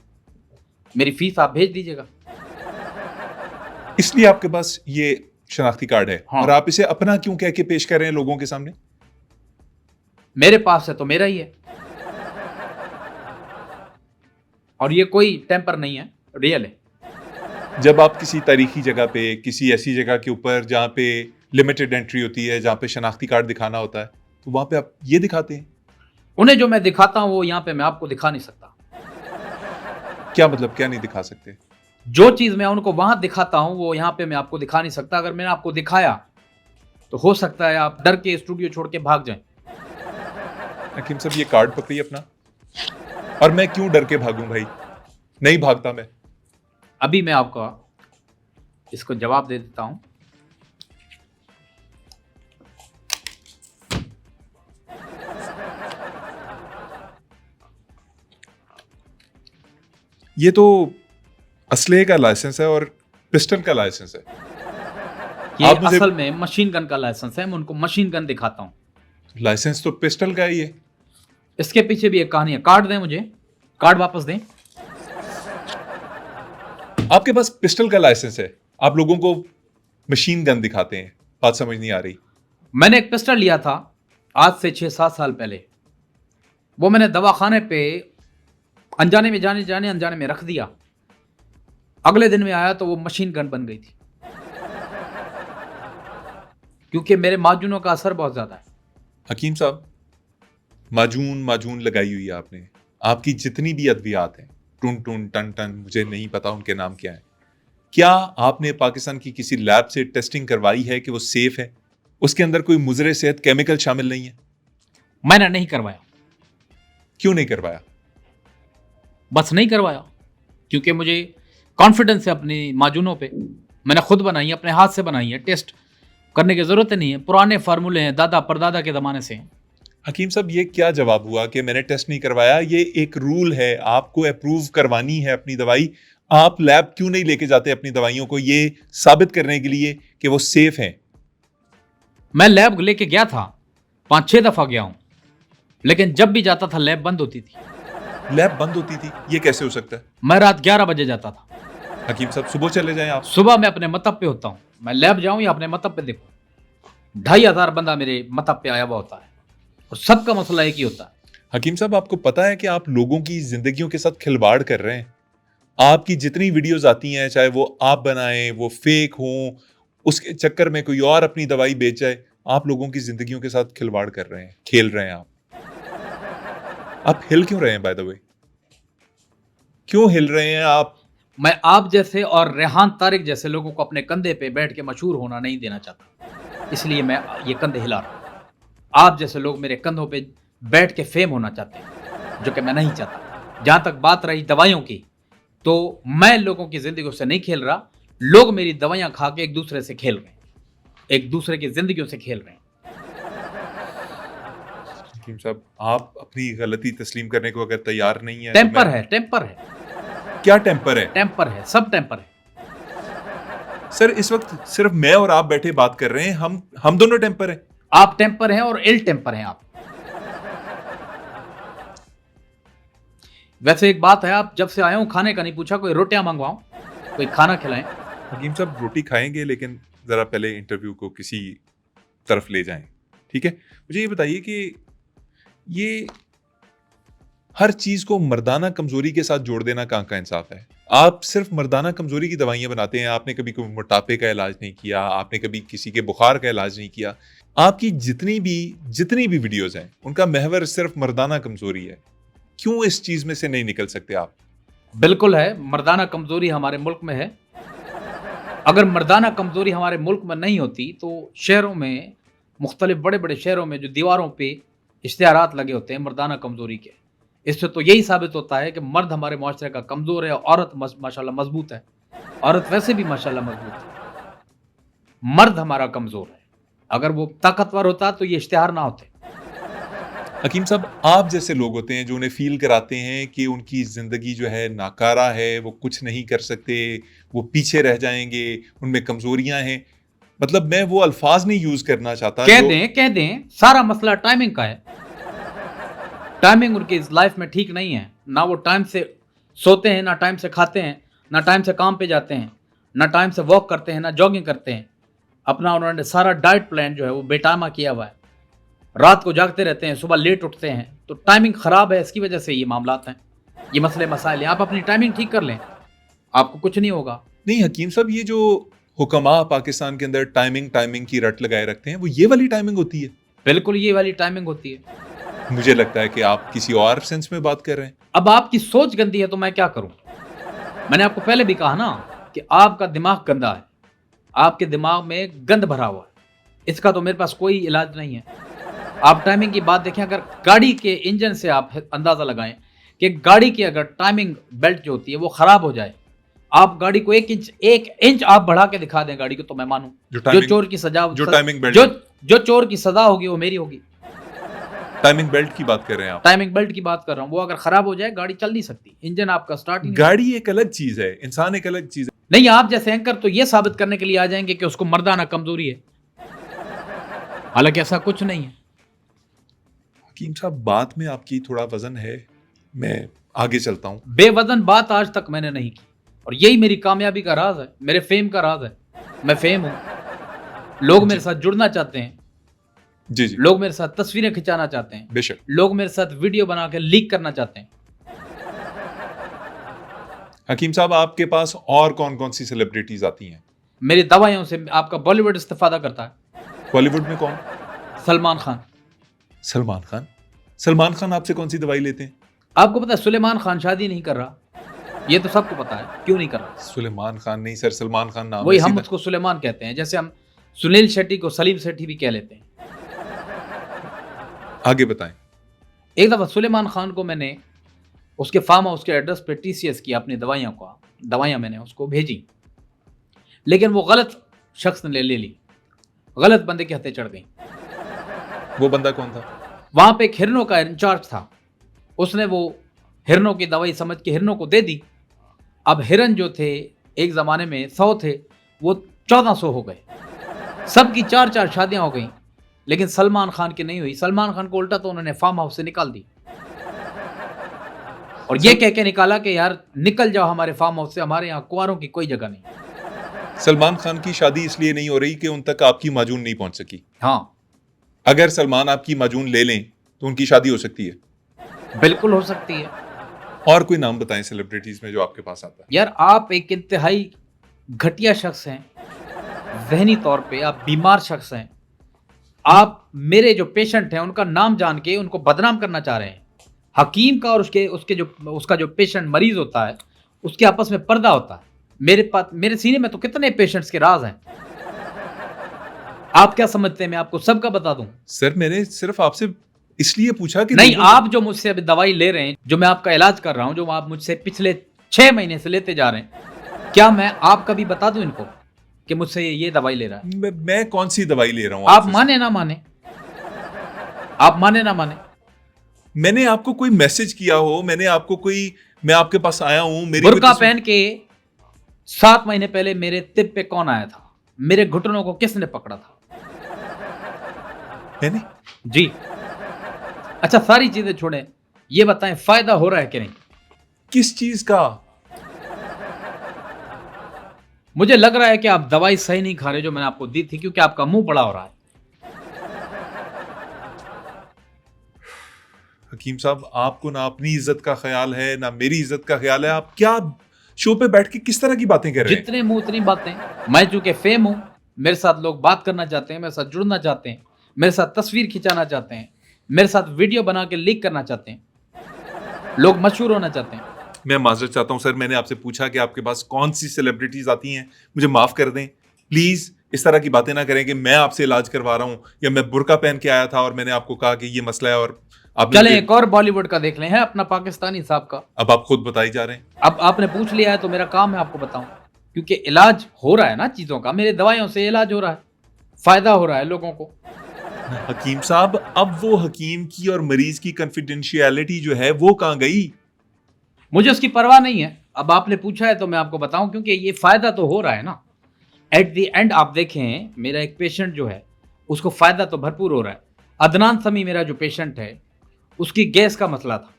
मेरी फीस आप भेज दीजिएगा। इसलिए आपके पास ये शनाख्ती कार्ड है। हाँ। और आप इसे अपना क्यों कह के पेश कर रहे हैं लोगों के सामने? मेरे पास है तो मेरा ही है, और ये कोई टेम्पर नहीं है, रियल है। जब आप किसी तारीखी जगह पे, किसी ऐसी जगह के ऊपर जहां पे लिमिटेड एंट्री होती है, जहां पे शनाख्ती कार्ड दिखाना होता है, तो वहां पे आप ये दिखाते हैं? उन्हें जो मैं दिखाता हूं वो यहाँ पे मैं आपको दिखा नहीं सकता। क्या मतलब, क्या नहीं दिखा सकते? जो चीज मैं उनको वहां दिखाता हूं वो यहाँ पे मैं आपको दिखा नहीं सकता। अगर मैंने आपको दिखाया तो हो सकता है आप डर के स्टूडियो छोड़ के भाग जाएं। हकीम साहब, ये कार्ड पकड़िए अपना। और मैं क्यों डर के भागूं भाई? नहीं भागता मैं। अभी मैं आपका इसको जवाब दे देता हूं। ये तो असलहे का लाइसेंस है और पिस्टल का लाइसेंस है। ये आप मुझे- असल में मशीन गन का लाइसेंस है। मैं उनको मशीन गन दिखाता हूं। लाइसेंस तो पिस्टल का ही है। इसके पीछे भी एक कहानी है। कार्ड दें मुझे, कार्ड वापस दें। आपके पास पिस्टल का लाइसेंस है, आप लोगों को मशीन गन दिखाते हैं। बात समझ नहीं आ रही। मैंने एक पिस्टल लिया था आज से 6-7 साल पहले। वो मैंने दवाखाने पे अनजाने में अनजाने में रख दिया। अगले दिन में आया तो वो मशीन गन बन गई थी, क्योंकि मेरे माजूनों का असर बहुत ज्यादा है। हकीम साहब, माजून माजून लगाई हुई है आपने। आपकी जितनी भी अद्वियात हैं, टुन टुन टन टन, मुझे नहीं पता उनके नाम क्या है। क्या आपने पाकिस्तान की किसी लैब से टेस्टिंग करवाई है कि वो सेफ है, उसके अंदर कोई मुजरे सेहत केमिकल शामिल नहीं है? मैंने नहीं करवाया। क्यों नहीं करवाया? बस नहीं करवाया, क्योंकि मुझे कॉन्फिडेंस है अपनी माजूनों पे। मैंने खुद बनाई है, अपने हाथ से बनाई है। टेस्ट करने की जरूरत नहीं है, पुराने फार्मूले हैं, दादा परदादा के ज़माने से हैं। हकीम साहब, ये क्या जवाब हुआ कि मैंने टेस्ट नहीं करवाया? ये एक रूल है, आपको अप्रूव करवानी है अपनी दवाई। आप लैब क्यों नहीं लेके जाते अपनी दवाइयों को, ये साबित करने के लिए कि वो सेफ हैं? मैं लैब लेके गया था, 5-6 दफ़ा गया हूँ, लेकिन जब भी जाता था लैब बंद होती थी। लैब बंद होती थी, ये कैसे हो सकता है? मैं रात 11 बजे जाता था। हकीम साहब सुबह चले जाएं आप। सुबह मैं अपने मतब पे होता हूँ, मैं लैब जाऊं या अपने मतब पे देखूं, 2500 बंदा मेरे मतब पे आया हुआ होता है और सबका मसला एक ही होता है। हकीम साहब आपको पता है कि आप लोगों की जिंदगियों के साथ खिलवाड़ कर रहे हैं। आपकी जितनी वीडियोस आती हैं, चाहे वो आप बनाएं, वो फेक हों, उसके चक्कर में कोई और अपनी दवाई बेच जाए, आप लोगों की जिंदगियों के साथ खिलवाड़ कर रहे हैं, खेल रहे हैं आप हिल क्यों रहे हैं बाय द वे? क्यों हिल रहे हैं आप? मैं आप जैसे और रेहान तारिक जैसे लोगों को अपने कंधे पे बैठ के मशहूर होना नहीं देना चाहता, इसलिए मैं ये कंधे हिला रहा हूं। आप जैसे लोग मेरे कंधों पे बैठ के फेम होना चाहते हैं, जो कि मैं नहीं चाहता। जहां तक बात रही दवाइयों की, तो मैं लोगों की जिंदगियों से नहीं खेल रहा, लोग मेरी दवाइयां खा के एक दूसरे से खेल रहे हैं, एक दूसरे की जिंदगियों से खेल रहे हैं। हकीम साहब आप अपनी गलती तस्लीम करने को अगर तैयार नहीं है टेम्पर है, टेम्पर है, क्या टेम्पर है? टेम्पर है, सब टेम्पर है। सर इस वक्त सिर्फ मैं और आप बैठे बात कर रहे हैं, हम दोनों टेम्पर हैं। आप टेम्पर हैं और इल टेम्पर हैं आप। वैसे एक बात है, आप जब से आए हो खाने का नहीं पूछा, कोई रोटियां मंगवाऊं, कोई खाना खिलाएं। हकीम साहब रोटी खाएंगे, लेकिन जरा पहले इंटरव्यू को किसी तरफ ले जाएं, ठीक है? मुझे ये बताइए कि ये हर चीज को मर्दाना कमजोरी के साथ जोड़ देना कहाँ का इंसाफ है? आप सिर्फ मर्दाना कमजोरी की दवाइयां बनाते हैं, आपने कभी कोई मोटापे का इलाज नहीं किया, आपने कभी किसी के बुखार का इलाज नहीं किया। आपकी जितनी भी वीडियोस हैं उनका महवर सिर्फ मर्दाना कमजोरी है। क्यों इस चीज में से नहीं निकल सकते आप? बिल्कुल है, मर्दाना कमजोरी हमारे मुल्क में है। अगर मर्दाना कमजोरी हमारे मुल्क में नहीं होती तो शहरों में, मुख्तलिफ बड़े बड़े शहरों में जो दीवारों पे इश्तिहारात लगे होते हैं मर्दाना कमजोरी के, इससे तो यही साबित होता है कि मर्द हमारे मुआशरे का कमजोर है, औरत माशाल्लाह मजबूत है। औरत वैसे भी माशाल्लाह मजबूत है, मर्द हमारा कमजोर है। अगर वो ताकतवर होता तो ये इश्तिहार ना होते। हकीम साहब आप जैसे लोग होते हैं जो उन्हें फील कराते हैं कि उनकी जिंदगी जो है नाकारा है, वो कुछ नहीं कर सकते, वो पीछे रह जाएंगे, उनमें कमजोरियां हैं। मतलब मैं वो अल्फाज नहीं यूज करना चाहता। कह दें सारा मसला टाइमिंग का है। टाइमिंग उनकी लाइफ में ठीक नहीं है, ना वो टाइम से सोते हैं, ना टाइम से खाते हैं, ना टाइम से काम पे जाते हैं, ना टाइम से वॉक करते हैं, ना जॉगिंग करते हैं। अपना उन्होंने सारा डाइट प्लान जो है वो बेटामा किया हुआ है। रात को जागते रहते हैं, सुबह लेट उठते हैं, तो टाइमिंग खराब है। इसकी वजह से ये मामलात हैं, ये मसले मसाइल हैं। आप अपनी टाइमिंग ठीक कर लें, आपको कुछ नहीं होगा। नहीं हकीम साहब, ये जो हुक्मा पाकिस्तान के अंदर टाइमिंग की रट लगाए रखते हैं, वो ये वाली टाइमिंग होती है? बिल्कुल ये वाली टाइमिंग होती है। मुझे लगता है कि आप किसी और सेंस में बात कर रहे हैं। अब आपकी सोच गंदी है तो मैं क्या करूं? मैंने आपको पहले भी कहा ना कि आपका दिमाग गंदा है, आपके दिमाग में गंद भरा हुआ है। इसका तो मेरे पास कोई इलाज नहीं है। आप टाइमिंग की बात देखें, अगर गाड़ी के इंजन से आप अंदाजा लगाएं कि गाड़ी की अगर टाइमिंग बेल्ट जो होती है वो खराब हो जाए, आप गाड़ी को एक इंच आप बढ़ा के दिखा दें गाड़ी को, तो मैं मानूं। जो चोर की सजा, जो टाइमिंग बेल्ट, जो चोर की सजा होगी वो मेरी होगी। टाइमिंग बेल्ट की बात कर रहे हैं आप? टाइमिंग बेल्ट की बात कर रहा हूं। वो अगर खराब हो जाए गाड़ी चल नहीं सकती, इंजन आपका स्टार्ट नहीं। गाड़ी एक अलग चीज है, इंसान एक अलग चीज है। नहीं, आप जैसे एंकर तो ये साबित करने के लिए आ जाएंगे कि उसको मर्दाना कमजोरी है, हालांकि ऐसा कुछ नहीं है। हकीम साहब बात में आपकी थोड़ा वजन है, मैं आगे चलता हूं। बेवजन बात आज तक मैंने नहीं की, और यही मेरी कामयाबी का राज है, मेरे फेम का राज है। मैं फेम हूं, लोग मेरे साथ जुड़ना चाहते हैं। जी जी, लोग मेरे साथ तस्वीरें खिंचाना चाहते हैं, बेशक। लोग मेरे साथ वीडियो बना के लीक करना चाहते हैं। हकीम साहब आपके पास और कौन कौन सी सेलिब्रिटीज आती हैं? मेरी दवाइयों से आपका बॉलीवुड इस्तेफादा करता है। बॉलीवुड में कौन? सलमान खान। सलमान खान? सलमान खान आपसे कौन सी दवाई लेते हैं? आपको पता है सुलेमान खान शादी नहीं कर रहा, ये तो सबको पता है। क्यों नहीं कर रहा? सुलेमान खान नहीं सर, सलमान खान नाम वही है हम सीधा। उसको सुलेमान कहते हैं, जैसे हम सुनील शेट्टी को सलीम शेट्टी भी कह लेते हैं। आगे बताएं। एक दफा सुलेमान खान को मैंने उसके फार्म हाउस के एड्रेस पे टीसीएस किया, अपनी दवाइयां मैंने उसको भेजी, लेकिन वो गलत शख्स ने ले ली, गलत बंदे के हत्थे चढ़ गई। वो बंदा कौन था? वहां पे एक हिरनों का इंचार्ज था, उसने वो हिरनों की दवाई समझ के हिरनों को दे दी। अब हिरन जो थे एक जमाने में 100 थे, वो 1400 हो गए। सबकी 4-4 शादियां हो गई। लेकिन सलमान खान की नहीं हुई। सलमान खान को उल्टा तो उन्होंने फार्म हाउस से निकाल दी और ये कह के निकाला कि यार निकल जाओ हमारे फार्म हाउस से, हमारे यहाँ कुंवारों की कोई जगह नहीं। सलमान खान की शादी इसलिए नहीं हो रही कि उन तक आपकी माजून नहीं पहुंच सकी। हाँ, अगर सलमान आपकी माजून ले लें तो उनकी शादी हो सकती है। बिल्कुल हो सकती है। और कोई नाम बताएं सेलिब्रिटीज में जो आपके पास आता है। यार आप एक इंतहाई घटिया शख्स हैं, ज़हनी तौर पे आप बीमार शख्स हैं। आप मेरे जो पेशेंट हैं उनका नाम जान के उनको बदनाम करना चाह रहे हैं। हकीम का और उसका जो पेशेंट मरीज होता है उसके आपस में पर्दा होता है। मेरे सीने में तो कितने पेशेंट्स के राज हैं। आप क्या समझते हैं मैं आपको सबका बता दूं? सर मैंने सिर्फ आपसे इसलिए पूछा कि नहीं, आप जो मुझसे अभी दवाई ले रहे हैं, जो मैं आपका इलाज कर रहा हूं, जो आप मुझसे पिछले 6 महीने से लेते जा रहे हैं, क्या मैं आपका भी बता दूं इनको कि मुझसे ये दवाई ले रहा है? मैं कौन सी दवाई ले रहा हूं आप आपसे? माने ना माने, आप माने ना माने, मैंने आपको कोई मैसेज किया हो, मैं आपके पास आया हूं, मेरी कोई बुर्का तस्वीर- पहन के 7 महीने पहले मेरे तिब पे कौन आया था? मेरे घुटनों को किसने पकड़ा था? मैंने जी। अच्छा, सारी चीजें छोड़ें, ये बताएं फायदा हो रहा है कि नहीं? किस चीज का? मुझे लग रहा है कि आप दवाई सही नहीं खा रहे जो मैंने आपको दी थी, क्योंकि आपका मुंह बड़ा हो रहा है। हकीम साहब, आपको ना अपनी इज्जत का ख्याल है ना मेरी इज्जत का ख्याल है। आप क्या शो पे बैठ के किस तरह की बातें कर रहे हैं? जितने मुंह उतनी बातें। मैं चूंकि फेम हूं, मेरे साथ लोग बात करना चाहते हैं, मेरे साथ जुड़ना चाहते हैं, मेरे साथ तस्वीर खिंचाना चाहते हैं, मेरे साथ वीडियो बना के लीक करना चाहते हैं, लोग मशहूर होना चाहते हैं। मैं माजरत चाहता हूं सर, मैंने आपसे पूछा कि आपके पास कौन सी सेलिब्रिटीज आती हैं। मुझे माफ कर दें प्लीज। इस तरह की बातें ना करें कि मैं आपसे इलाज करवा रहा हूं या मैं बुर्का पहन के आया था और मैंने आपको कहा कि ये मसला है और आपने चलें मुझे- एक और बॉलीवुड का देख लें, है अपना पाकिस्तानी साहब का। अब आप खुद बताई जा रहे हैं। अब आपने पूछ लिया है तो मेरा काम है आपको बताऊं, क्योंकि इलाज हो रहा है ना चीजों का, मेरे दवाइयों से इलाज हो रहा है, फायदा हो रहा है लोगों को। हकीम साहब, अब वो हकीम की और मरीज की कॉन्फिडेंशियलिटी जो है वो कहाँ गई? मुझे उसकी परवाह नहीं है। अब आपने पूछा है तो मैं आपको बताऊं, क्योंकि ये फायदा तो हो रहा है ना। एट द एंड आप देखें, मेरा एक पेशेंट जो है उसको फायदा तो भरपूर हो रहा है। अदनान समी मेरा जो पेशेंट है उसकी गैस का मसला था,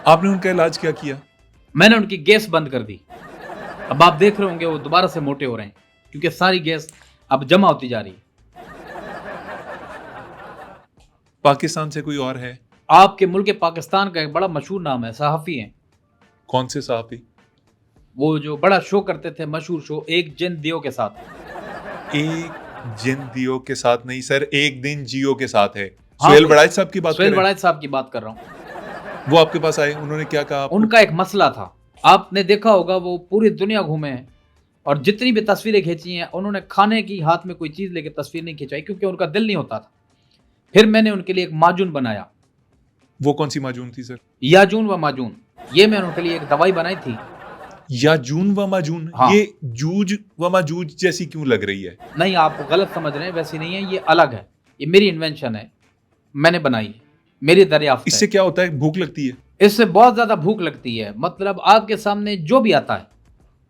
आपने उनका इलाज क्या किया? मैंने उनकी गैस बंद कर दी। अब आप देख रहे होंगे वो दोबारा से मोटे हो रहे हैं, क्योंकि सारी गैस अब जमा होती जा रही है। पाकिस्तान से कोई और है? आपके मुल्क पाकिस्तान का एक बड़ा मशहूर नाम है, सहाफ़ी हैं कौन से साहबी? वो, जो बड़ा शो करते थे, मशहूर शो एक जिन दियो के साथ। एक जिन दियो के साथ नहीं सर, एक दिन जियो के साथ है। हाँ, सुहेल बड़ाइच साहब की बात कर सुहेल रहे हैं? बड़ाइच साहब की बात कर रहा हूँ। वो आपके पास आए, उन्होंने क्या कहा आपको? उनका एक मसला था, आपने देखा होगा, वो पूरी दुनिया घूमे हैं और जितनी भी तस्वीरें खींची हैं उन्होंने खाने की हाथ में कोई चीज़ लेके तस्वीर नहीं खिंचाई, क्योंकि उनका दिल नहीं होता था। फिर मैंने उनके लिए एक माजून बनाया, वो कौन सी माजून थी सर? याजून व माजून। ये मैंने उनके लिए एक दवाई बनाई थी। याजून व माजून? हाँ। ये जूज व माजूज जैसी क्यों लग रही है? नहीं, आप गलत समझ रहे हैं, वैसी नहीं है, ये अलग है। ये मेरी इन्वेंशन है, मैंने बनाई है, मेरी दरियाफ्त इससे है। क्या होता है? भूख लगती है? इससे बहुत ज़्यादा भूख लगती है। मतलब आपके सामने जो भी आता है,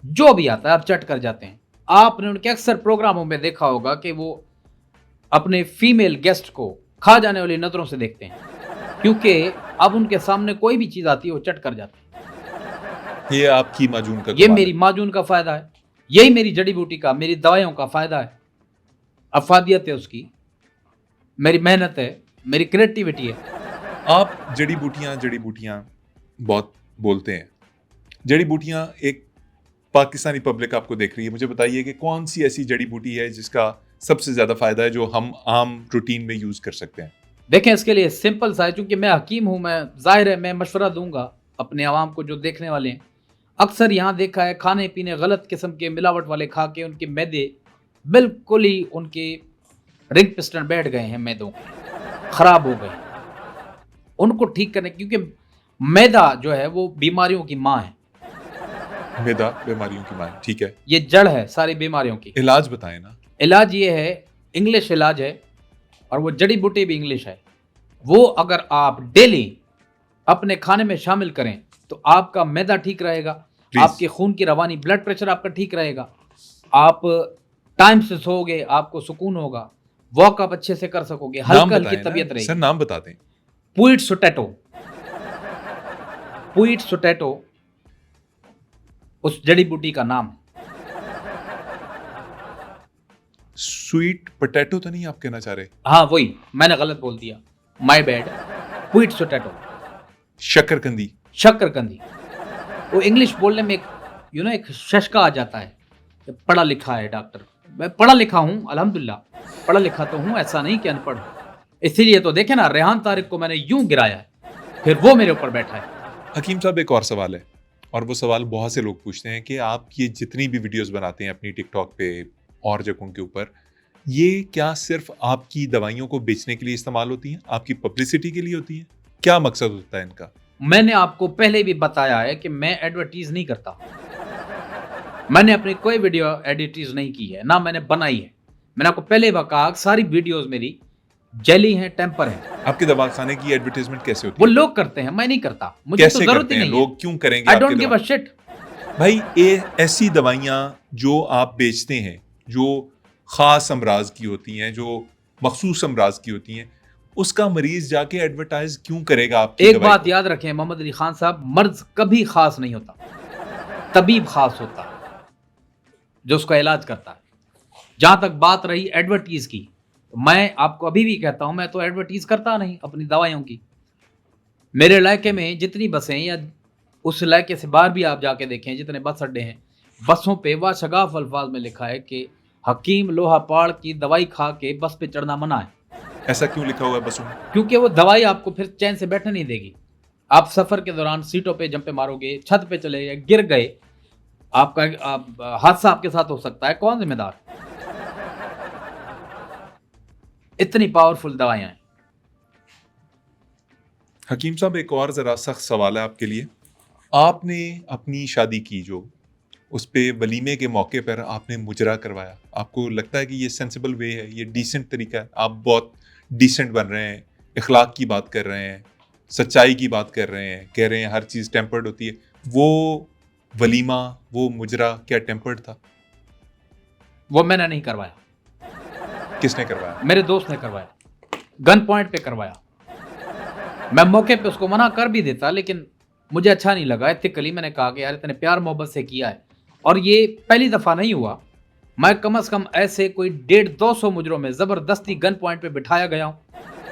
जो भी आता है, आप चट कर जाते हैं। आपने उनके अक्सर प्रोग्रामों में देखा होगा कि वो अपने फीमेल गेस्ट को खा जाने वाली नज़रों से देखते हैं, क्योंकि अब उनके सामने कोई भी चीज़ आती है वो चट कर जाते हैं। ये आपकी माजून का ये कमाल मेरी है। माजून का फ़ायदा है, यही मेरी जड़ी बूटी का, मेरी दवाइयों का फ़ायदा है। अफादियत है उसकी, मेरी मेहनत है, मेरी क्रिएटिविटी है। आप जड़ी बूटियां बहुत बोलते हैं। जड़ी बूटियां, एक पाकिस्तानी पब्लिक आपको देख रही है, मुझे बताइए कि कौन सी ऐसी जड़ी बूटी है जिसका सबसे ज्यादा फायदा है जो हम आम रूटीन में यूज कर सकते हैं? देखें, इसके लिए सिंपल सा है, चूंकि मैं हकीम हूँ, मैं जाहिर है मैं मशवरा दूंगा अपने आवाम को जो देखने वाले हैं। अक्सर यहाँ देखा है खाने पीने गलत किस्म के मिलावट वाले खा के उनके मैदे बिल्कुल ही उनके रिंग पिस्टन बैठ गए हैं, मैदों के खराब हो गए। उनको ठीक करने, क्योंकि मैदा जो है वो बीमारियों की माँ है, मैदा बीमारियों की मां है, ठीक है। ये जड़ है सारी बीमारियों की। इलाज बताएं ना। इलाज ये है, इंग्लिश इलाज है और वो जड़ी बूटी भी इंग्लिश है। वो अगर आप डेली अपने खाने में शामिल करें तो आपका मैदा ठीक रहेगा, आपके खून की रवानी, ब्लड प्रेशर आपका ठीक रहेगा, आप टाइम से सोओगे, आपको सुकून होगा, वॉक आप अच्छे से कर सकोगे, नाम हल्की हल्की बताएं ना तबीयत सर, रहेगी। नाम बता दें। पुइट सुटेटो, पुइट सुटेटो उस जड़ी बूटी का नाम है। स्वीट पोटैटो तो नहीं आप कहना चाह रहे? हाँ वही, मैंने गलत बोल दिया, माय बैड। पुइट सुटेटो, शकरकंदी। शक्करकंदी। वो इंग्लिश बोलने में एक एक शशका आ जाता है। पढ़ा लिखा है डॉक्टर, मैं पढ़ा लिखा हूँ अल्हम्दुलिल्लाह, पढ़ा लिखा तो हूँ, ऐसा नहीं कि अनपढ़ हूँ। इसीलिए तो देखे ना, रेहान तारिक को मैंने यूं गिराया है, फिर वो मेरे ऊपर बैठा है। हकीम साहब एक और सवाल है, और वो सवाल बहुत से लोग पूछते हैं कि आप ये जितनी भी वीडियोस बनाते हैं अपनी टिकटॉक पे और जगहों के ऊपर, ये क्या सिर्फ आपकी दवाइयों को बेचने के लिए इस्तेमाल होती हैं, आपकी पब्लिसिटी के लिए होती हैं? क्या मकसद होता है इनका? मैंने आपको पहले भी बताया है कि मैं एडवर्टीज नहीं करता। मैंने अपनी कोई वीडियो एडिटीज नहीं की है, ना मैंने बनाई है। मैंने आपको पहले भी कहा, सारी वीडियोस मेरी जेली हैं, टेम्पर हैं। आपके दवाखाने की एडवर्टाइजमेंट कैसे होती वो है? लोग करते हैं, मैं नहीं करता, मुझे तो कैसे जरूरत करते ही हैं नहीं लोग? है। क्यों करेंगे आई आपकी डोंट गिव अ दवा? शिट। भाई ये ऐसी दवाइयाँ जो आप बेचते हैं, जो ख़ास अमराज की होती हैं, जो मखसूस अमराज की होती हैं, उसका मरीज जाके एडवर्टाइज क्यों करेगा आपकी एक दवाई बात को? याद रखें मोहम्मद अली खान साहब, मर्ज कभी खास नहीं होता, तबीब खास होता है जो उसका इलाज करता है। जहां तक बात रही एडवर्टीज की, तो मैं आपको अभी भी कहता हूं, मैं तो एडवर्टीज करता नहीं अपनी दवाइयों की। मेरे इलाके में जितनी बसें, या उस इलाके से बाहर भी आप जाके देखें जितने बस अड्डे हैं, बसों पे वाशगाफ अल्फाज में लिखा है कि हकीम लोहापाड़ की दवाई खा के बस पे चढ़ना मना है। ऐसा क्यों लिखा हुआ है बसों में? क्योंकि वो दवाई आपको फिर चैन से बैठने नहीं देगी। आप सफर के दौरान सीटों पे जंपे मारोगे, छत पे चले गए, गिर गए, हादसा आपके साथ हो सकता है, कौन जिम्मेदार? इतनी पावरफुल दवाइयां हैं। हकीम साहब एक और ज़रा सख्त सवाल है आपके लिए। आपने अपनी शादी की जो, उस पे वलीमे के मौके पर आपने मुजरा करवाया, आपको लगता है कि ये सेंसिबल वे है, ये डिसेंट तरीका है? आप बहुत डिसेंट बन रहे हैं, इखलाक की बात कर रहे हैं, सच्चाई की बात कर रहे हैं, कह रहे हैं हर चीज़ टेम्पर्ड होती है। वो वलीमा, वो मुजरा क्या टेम्पर्ड था? वो मैंने नहीं करवाया, किसने करवाया? मेरे दोस्त ने करवाया, गन पॉइंट पे करवाया। मैं मौके पे उसको मना कर भी देता, लेकिन मुझे अच्छा नहीं लगा। एथिकली मैंने कहा कि यार इतने प्यार मोहब्बत से किया है, और ये पहली दफ़ा नहीं हुआ। मैं कम से कम ऐसे कोई 150-200 मुजरों में ज़बरदस्ती गन पॉइंट पे बिठाया गया हूँ,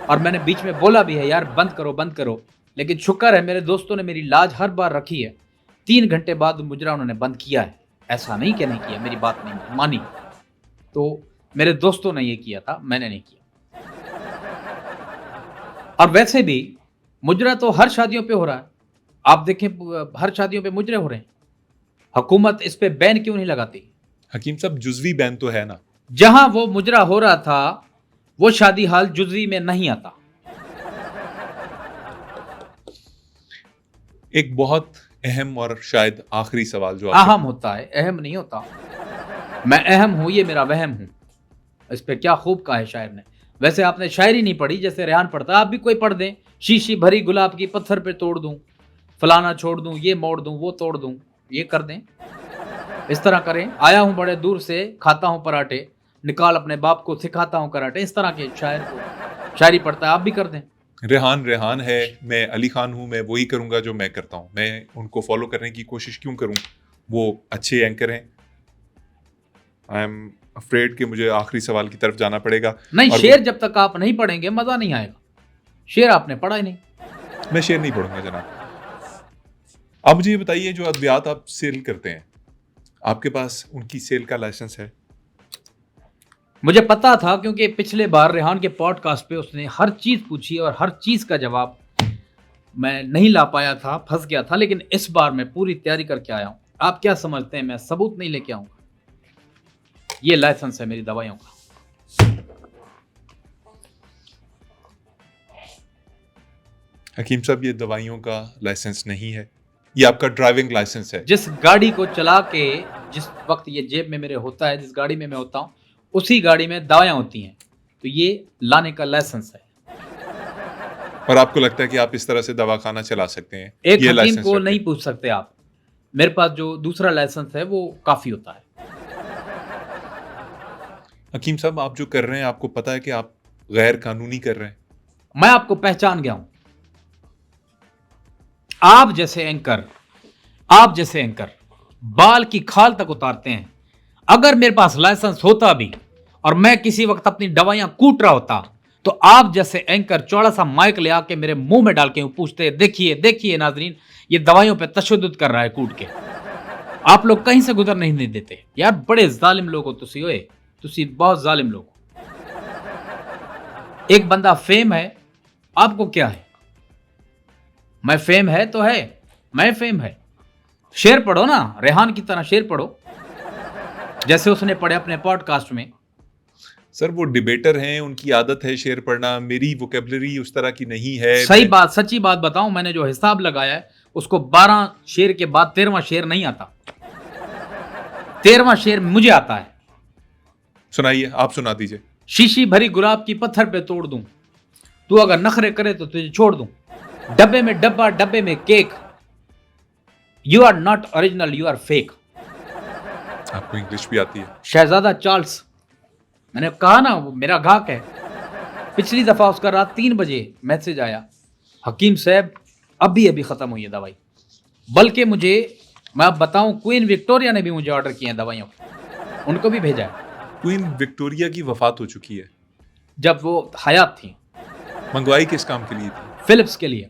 और मैंने बीच में बोला भी है यार बंद करो बंद करो, लेकिन शुक्र है मेरे दोस्तों ने मेरी लाज हर बार रखी है। 3 घंटे बाद मुजरा उन्होंने बंद किया है, ऐसा नहीं कि नहीं किया, मेरी बात नहीं मानी। तो मेरे दोस्तों ने ये किया था, मैंने नहीं किया। और वैसे भी मुजरा तो हर शादियों पे हो रहा है, आप देखें हर शादियों पे मुजरे हो रहे हैं। हुकूमत इस पे बैन क्यों नहीं लगाती? हकीम साहब जुजवी बैन तो है ना? जहां वो मुजरा हो रहा था वो शादी हाल जुजवी में नहीं आता। एक बहुत अहम और शायद आखिरी सवाल जो आपसे अहम होता है, अहम नहीं होता। मैं अहम हूं, ये मेरा वहम हूं। इस पे क्या खूब कहा है शायर ने। वैसे आपने शायरी नहीं पढ़ी, जैसे रेहान पढ़ता, आप भी कोई पढ़ दें, शीशी भरी गुलाब की पत्थर पे तोड़ दूं, फलाना छोड़ दूं, ये मोड़ दूं, वो तोड़ दूं, ये कर दें, इस तरह करें। आया हूं बड़े दूर से, खाता हूं पराठे, निकाल अपने बाप को सिखाता हूं कराटे, इस तरह के शायर को शायरी पढ़ता है, आप भी कर दें। रेहान रेहान है, मैं अली खान हूँ, मैं वही करूँगा जो मैं करता हूँ, मैं उनको फॉलो करने की कोशिश क्यों करूँ? वो अच्छे एंकर हैं। आई एम अफ्रेड कि मुझे आखिरी सवाल की तरफ जाना पड़ेगा। नहीं, और शेर जब तक आप नहीं पढ़ेंगे मजा नहीं आएगा। शेर आपने पढ़ा ही नहीं। मैं शेर नहीं पढ़ूंगा जनाब। आप मुझे ये बताइए, जो अद्वियात आप सेल करते हैं, आपके पास उनकी सेल का लाइसेंस है? मुझे पता था, क्योंकि पिछले बार रेहान के पॉडकास्ट पे उसने हर चीज़ पूछी और हर चीज़ का जवाब मैं नहीं ला पाया था, फंस गया था। लेकिन इस बार मैं पूरी तैयारी करके आया हूँ। आप क्या समझते हैं मैं सबूत नहीं लेके आऊँगा? ये लाइसेंस है मेरी दवाइयों का। हकीम साहब ये दवाइयों का लाइसेंस नहीं है, ये आपका ड्राइविंग लाइसेंस है। जिस गाड़ी को चला के, जिस वक्त ये जेब में मेरे होता है, जिस गाड़ी में मैं होता हूँ, उसी गाड़ी में दवाइयाँ होती हैं, तो ये लाने का लाइसेंस है। और आपको लगता है कि आप इस तरह से दवाखाना चला सकते हैं? एक ये हकीम लाइसेंस को रखें। नहीं पूछ सकते आप। मेरे पास जो दूसरा लाइसेंस है वो काफ़ी होता है। हकीम साहब, आप जो कर रहे हैं, आपको पता है कि आप गैर कानूनी कर रहे हैं? मैं आपको पहचान गया हूं। आप जैसे एंकर बाल की खाल तक उतारते हैं। अगर मेरे पास लाइसेंस होता भी और मैं किसी वक्त अपनी दवाइयां कूट रहा होता, तो आप जैसे एंकर चौड़ा सा माइक ले आके मेरे मुंह में डाल के पूछते, देखिए देखिए नाजरीन, ये दवाइयों पे तशद्दुद कर रहा है कूट के। आप लोग कहीं से गुजर नहीं देते यार। बड़े जालिम लोग हो तुसी, ओए तुसी बहुत जालिम लोग हो। एक बंदा फेम है, आपको क्या है? मैं फेम है तो है, मैं फेम है। शेर पढ़ो ना, रेहान की तरह शेर पढ़ो, जैसे उसने पढ़े अपने पॉडकास्ट में। सर, वो डिबेटर हैं, उनकी आदत है शेर पढ़ना। मेरी वोकेबलरी उस तरह की नहीं है। सही बात, सच्ची बात बताऊं, मैंने जो हिसाब लगाया है उसको 12 शेर के बाद 13वां शेर नहीं आता। 13वां शेर मुझे आता है। सुनाइए, आप सुना दीजिए। शीशी भरी गुलाब की पत्थर पे तोड़ दूं, तू अगर नखरे करे तो तुझे छोड़ दूं। डब्बे में डब्बा, डब्बे में cake, you are not original, you are fake. आपको इंग्लिश भी आती है? शहजादा चार्ल्स, मैंने कहा ना वो मेरा गाहक है। पिछली दफा उसका रात 3 बजे मैसेज आया, हकीम साहब अभी अभी खत्म हुई है दवाई। बल्कि मुझे, मैं अब बताऊं, क्वीन विक्टोरिया ने भी मुझे ऑर्डर किए हैं दवाइयों, उनको भी भेजा है। क्वीन विक्टोरिया की वफात हो चुकी है। जब वो हयात थी। मंगवाई किस काम के लिए थी? फिलिप्स के लिए।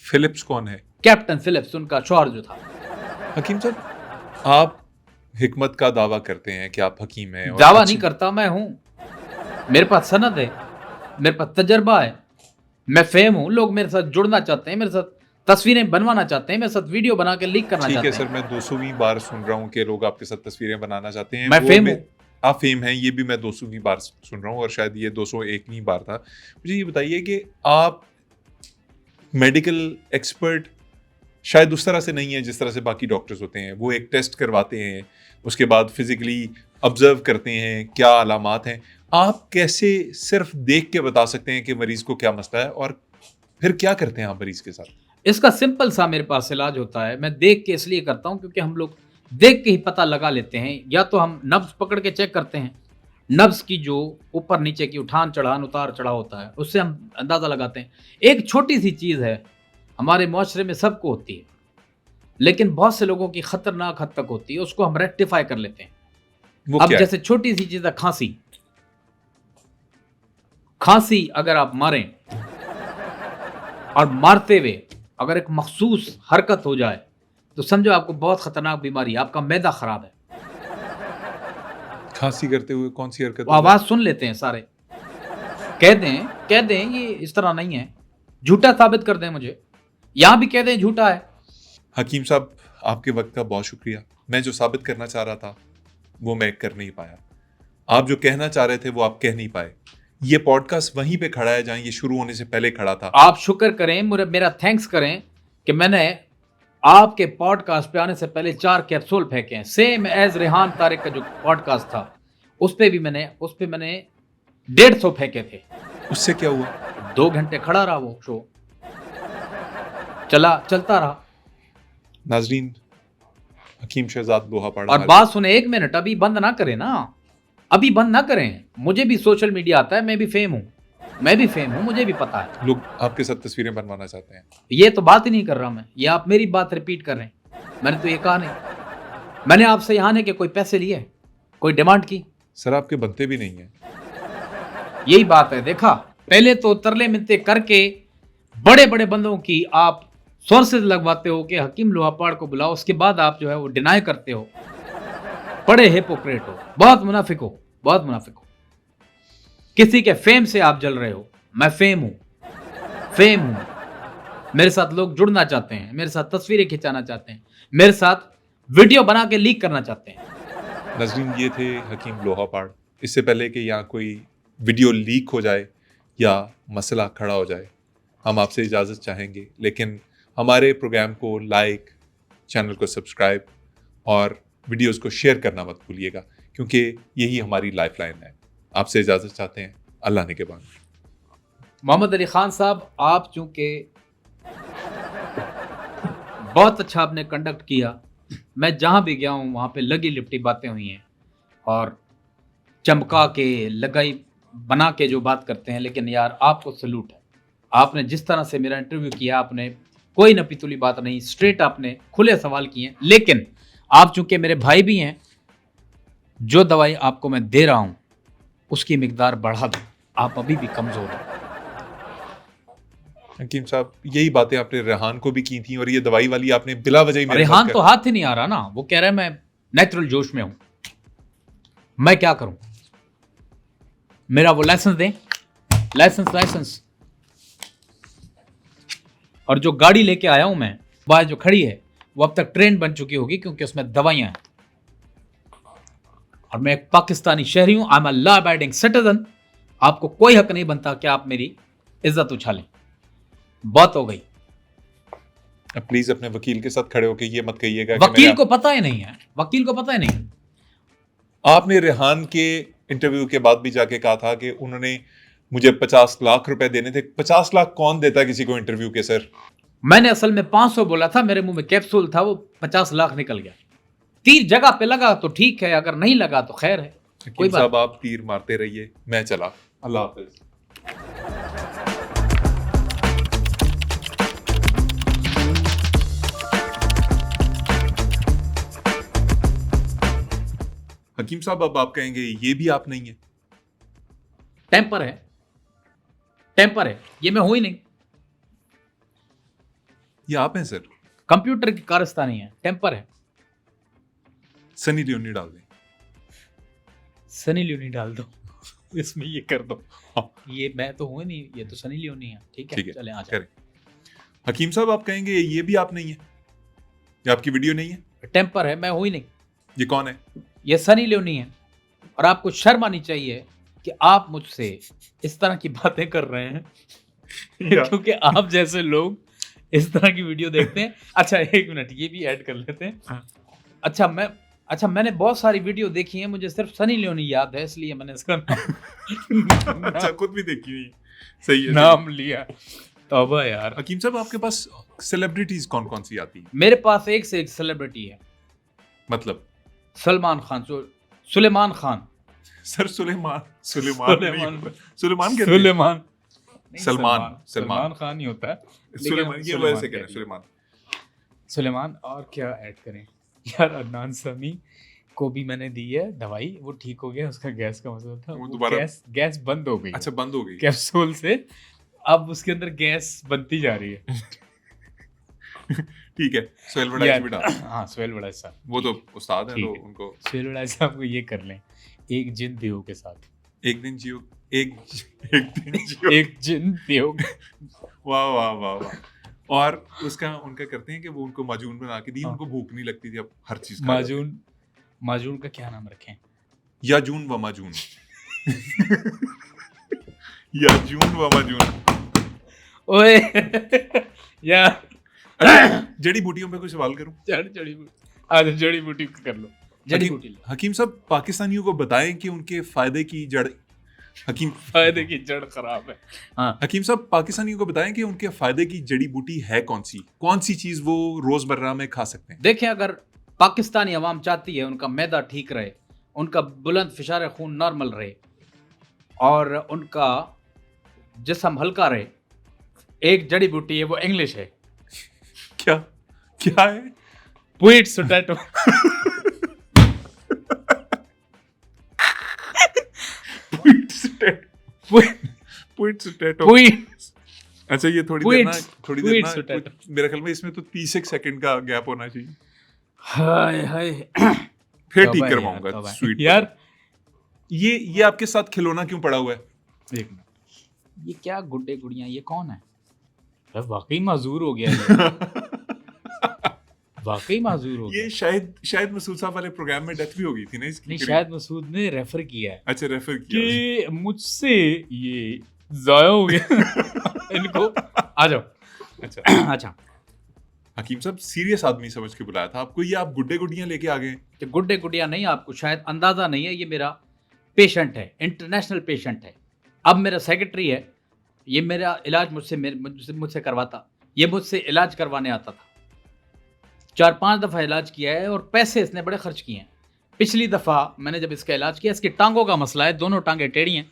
फिलिप्स कौन है? कैप्टन फिलिप्स, उनका शौहर जो था। हकीम साहब, आप हिकमत का दावा करते हैं कि आप हकीम हैं। और दावा नहीं करता, मैं हूं। मेरे पास सनद है, मेरे पास तजर्बा है, मैं फेम हूं। लोग मेरे साथ जुड़ना चाहते हैं, मेरे साथ तस्वीरें बनवाना चाहते हैं, मेरे साथ वीडियो बना के लीक करना ठीक चाहते है हैं। सर, मैं 200वीं बार सुन रहा हूँ कि लोग आपके साथ तस्वीरें बनाना चाहते हैं। मैं वो फेम हूं। आप फेम हैं, ये भी मैं 200वीं बार सुन रहा हूँ, और शायद ये 201वीं बार था। मुझे ये बताइए कि आप मेडिकल एक्सपर्ट शायद उस तरह से नहीं है जिस तरह से बाकी डॉक्टर्स होते हैं। वो एक टेस्ट करवाते हैं, उसके बाद फिजिकली ऑब्जर्व करते हैं क्या अलामात हैं। आप कैसे सिर्फ देख के बता सकते हैं कि मरीज को क्या मसला है, और फिर क्या करते हैं आप मरीज के साथ? इसका सिंपल सा मेरे पास इलाज होता है। मैं देख के इसलिए करता हूं क्योंकि हम लोग देख के ही पता लगा लेते हैं। या तो हम नब्ज पकड़ के चेक करते हैं, नब्ज की जो ऊपर नीचे की उठान चढ़ान उतार चढ़ाव होता है, उससे हम अंदाजा लगाते हैं। एक छोटी सी चीज है, हमारे मुआशरे में सबको होती है, लेकिन बहुत से लोगों की खतरनाक हद तक होती है, उसको हम रेक्टिफाई कर लेते हैं। वो अब क्या जैसे छोटी सी चीज है खांसी। खांसी अगर आप मारें और मारते हुए अगर एक मखसूस हरकत हो जाए तो समझो आपको बहुत खतरनाक बीमारी है, आपका मैदा खराब है। खांसी करते हुए कौन सी हरकत? वो आवाज सुन लेते हैं सारे, कह दें ये इस तरह नहीं है, झूठा साबित कर दें मुझे, यहां भी कह दें झूठा है। हकीम साहब, आपके वक्त का बहुत शुक्रिया। मैं जो साबित करना चाह रहा था वो मैं कर नहीं पाया। आप जो कहना चाह रहे थे वो आप कह नहीं पाए। ये पॉडकास्ट वहीं पे खड़ा है जहां ये शुरू होने से पहले खड़ा था। आप शुक्र करें, मेरा थैंक्स करें कि मैंने आपके पॉडकास्ट पे आने से पहले 4 कैप्सूल फेंके हैं, सेम एज रेहान तारिक का जो पॉडकास्ट था उस पे मैंने 150 फेंके थे। उससे क्या हुआ? 2 घंटे खड़ा रहा वो शो, चलता रहा। नाजरीन, हकीम शहजाद लोहापाड़ा। और बात सुने, 1 मिनट, अभी बंद ना करें ना, अभी बंद ना करें। मुझे भी सोशल मीडिया आता है, मैं भी फेम हूं, मुझे भी पता है। लोग आपके साथ तस्वीरें बनवाना चाहते हैं। ये तो बात ही नहीं कर रहा मैं, ये आप मेरी बात रिपीट कर रहे हैं। मैंने तो ये कहा नहीं, मैंने आपसे यहाँ आने के कोई पैसे लिए, कोई डिमांड की? सर, आपके बनते भी नहीं है। यही बात है, देखा, पहले तो तरले मिन्नतें करके बड़े बड़े बंदों की आप सोर्सेज लगवाते हो कि हकीम लोहापाड़ को बुलाओ, उसके बाद आप जो है वो डिनाई करते हो। बड़े हिपोक्रेट हो, बहुत मुनाफिक हो। किसी के फेम से आप जल रहे हो। मैं फेम हूं। मेरे साथ लोग जुड़ना चाहते हैं, मेरे साथ तस्वीरें खिंचाना चाहते हैं, मेरे साथ वीडियो बना के लीक करना चाहते हैं। नाजरीन, ये थे हकीम लोहापाड़। इससे पहले कि यहाँ कोई वीडियो लीक हो जाए या मसला खड़ा हो जाए, हम आपसे इजाज़त चाहेंगे। लेकिन हमारे प्रोग्राम को लाइक, चैनल को सब्सक्राइब और वीडियोस को शेयर करना मत भूलिएगा, क्योंकि यही हमारी लाइफलाइन है। आपसे इजाज़त चाहते हैं, अल्लाह ने के बाद। मोहम्मद अली खान साहब, आप चूंकि बहुत अच्छा आपने कंडक्ट किया, मैं जहां भी गया हूं वहां पे लगी लिपटी बातें हुई हैं, और चमका के लगाई बना के जो बात करते हैं, लेकिन यार आपको सैल्यूट है। आपने जिस तरह से मेरा इंटरव्यू किया, आपने कोई नपीतुली बात नहीं, स्ट्रेट आपने खुले सवाल किए हैं। लेकिन आप चूंकि मेरे भाई भी हैं, जो दवाई आपको मैं दे रहा हूं उसकी मिकदार बढ़ा दो, आप अभी भी कमजोर हैं। हकीम साहब, यही बातें आपने रेहान को भी की थी, और ये दवाई वाली आपने बिला वजह ही मेरे रेहान साथ तो हाथ ही नहीं आ रहा ना, वो कह रहा है मैं नेचुरल जोश में हूं, मैं क्या करूं? मेरा वो लाइसेंस दें, लाइसेंस। और जो गाड़ी लेके आया हूं मैं, बाहर जो खड़ी है, वो अब तक ट्रेन बन चुकी होगी, क्योंकि उसमें दवाइयां हैं। और मैं एक पाकिस्तानी शहरी हूं, I am a law abiding citizen. आपको कोई हक नहीं बनता कि आप मेरी इज्जत उछालें। बात हो गई। अब प्लीज अपने वकील के साथ खड़े होकर ये मत कहिएगा कि वकील मैंने- को पता ही नहीं है, वकील को पता ही नहीं। आपने रेहान के इंटरव्यू के बाद भी जाके कहा था कि उन्होंने मुझे 50 लाख रुपए देने थे। 50 लाख कौन देता है किसी को इंटरव्यू के, सर? मैंने असल में 500 बोला था, मेरे मुंह में कैप्सूल था, वो 50 लाख निकल गया। तीर जगह पे लगा तो ठीक है, अगर नहीं लगा तो खैर है, कोई हकीम बात साहब, आप तीर मारते रहिए, मैं चला। अल्लाह हाफिज। हकीम साहब, अब आप कहेंगे ये भी आप नहीं है। टेम्पर है, टेम्पर है, ये मैं हूं ही नहीं। ये आप हैं सर। कंप्यूटर की कारस्तानी है, टेम्पर है। सनी लियोनी डाल दें। सनी लियोनी डाल दो इसमें, ये कर दो। हाँ। ये मैं तो हूं ही नहीं, ये तो सनी लियोनी है। ठीक है, चले आ जाओ। करें। हकीम साहब, आप कहेंगे ये भी आप नहीं है, ये आपकी वीडियो नहीं है। टेम्पर है, मैं हूं ही नहीं। ये कौन है? ये सनी लियोनी है। और आपको शर्म आनी चाहिए कि आप मुझसे इस तरह की बातें कर रहे हैं क्योंकि आप जैसे लोग इस तरह की वीडियो देखते हैं। अच्छा, एक मिनट, ये भी ऐड कर लेते हैं। अच्छा, मैंने बहुत सारी वीडियो देखी है, मुझे सिर्फ सनी लियोनी याद है, इसलिए मैंने इसका अच्छा, खुद भी देखी हुई है। सही है। नाम लिया। तौबा यार। हकीम साहब, आपके पास सेलिब्रिटीज कौन कौन सी आती है? मेरे पास एक से एक सेलिब्रिटी है। मतलब सलमान खान, सुलेमान खान, सर, सुलेमान सुलेमान कैसे? सुलेमान नहीं, सलमान सलमान खान ही होता है। सुलेमान, ये सुलेमान वैसे कह कहना सुलेमान। सुलेमान। और क्या ऐड करें यार? अदनान समी को भी मैंने दी है दवाई, वो ठीक हो गया, उसका गैस का मसला था, वो वो दोबारा- गैस बंद हो गई। अच्छा, बंद हो गई। कैप्सूल से अब उसके अंदर गैस बनती जा रही है। ठीक है, सोहेल वड़ाई भी डाल। हाँ, सोहेल वड़ाई साहब, वो तो उस्ताद है, ठीक तो है। उनको सोहेल वड़ाई साहब को ये कर लें, एक जिन दियो के साथ। एक दिन जियो, एक दिन जियो। एक जिन दियो। वाह वाह वाह वाह। और उसका उनका करते हैं कि वो उनको माजून बना के दी, हाँ। उनको भूख नहीं लगती थी, अब हर चीज खा लेते हैं। माजून का क्या नाम रखें? याजून व माजून। याजून व माजून। ओए या जड़ी बूटियों पे कोई सवाल करूं? जड़ी बूटी, आज जड़ी बूटी कर लो। जड़ी बूटी लो। हकीम साहब, पाकिस्तानियों को बताएं कि उनके फायदे की जड़ हकीम फायदे की जड़ खराब है। हाँ, हकीम साहब, पाकिस्तानियों को बताएं कि उनके फायदे की जड़ी बूटी है कौन सी चीज वो रोजमर्रा में खा सकते हैं। देखें, अगर पाकिस्तानी अवाम चाहती है उनका मैदा ठीक रहे, उनका बुलंद फिशार खून नॉर्मल रहे और उनका जिस्म हल्का रहे, एक जड़ी बूटी है, वो इंग्लिश है। क्या क्या है? Sweet potato. अच्छा, ये थोड़ी देर ना मेरे ख्याल में इसमें तो 30 सेकंड का गैप होना चाहिए। हाय हाय, फिर ठीक करवाऊंगा। स्वीट यार, ये आपके साथ खिलौना क्यों पड़ा हुआ है? एक मिनट, ये क्या गुड्डे गुड़ियां, ये कौन है? यार वाकई माजूर हो गया ये। वाकई माजूर हो गया। ये शायद मसूद साहब वाले प्रोग्राम में डेथ भी हो गई थी ना इसकी? नहीं, शायद मसूद ने रेफर किया है। अच्छा, रेफर किया कि मुझसे ये जाया हो गया इनको। आ जाओ। अच्छा अच्छा, हकीम साहब, सीरियस आदमी समझ के बुलाया था आपको, ये आप गुड्डे गुड्डियां लेके आ गए। कि गुड्डे गुड़िया नहीं, आपको शायद अंदाजा नहीं है, ये मेरा पेशेंट है, इंटरनेशनल पेशेंट है। अब मेरा सेक्रेटरी है, ये मेरा इलाज मुझसे करवाता, ये मुझसे इलाज करवाने आता था। 4-5 दफ़ा इलाज किया है और पैसे इसने बड़े खर्च किए हैं। पिछली दफा मैंने जब इसका इलाज किया, इसकी टांगों का मसला है, दोनों टांगें टेढ़ी हैं।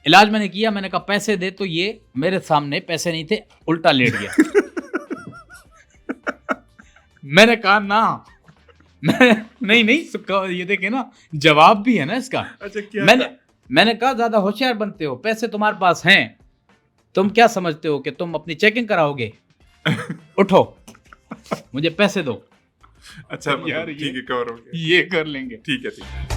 इलाज मैंने किया, मैंने कहा पैसे दे, तो ये मेरे सामने पैसे नहीं थे, उल्टा लेट गया। मैंने कहा ना, मैं नहीं, ये देखे ना, जवाब भी है ना इसका। अच्छा, क्या मैंने कहा ज्यादा होशियार बनते हो, पैसे तुम्हारे पास हैं, तुम क्या समझते हो कि तुम अपनी चेकिंग कराओगे? उठो, मुझे पैसे दो। अच्छा यार, ठीक है, कवर हो गया, ये कर लेंगे। ठीक है, ठीक है।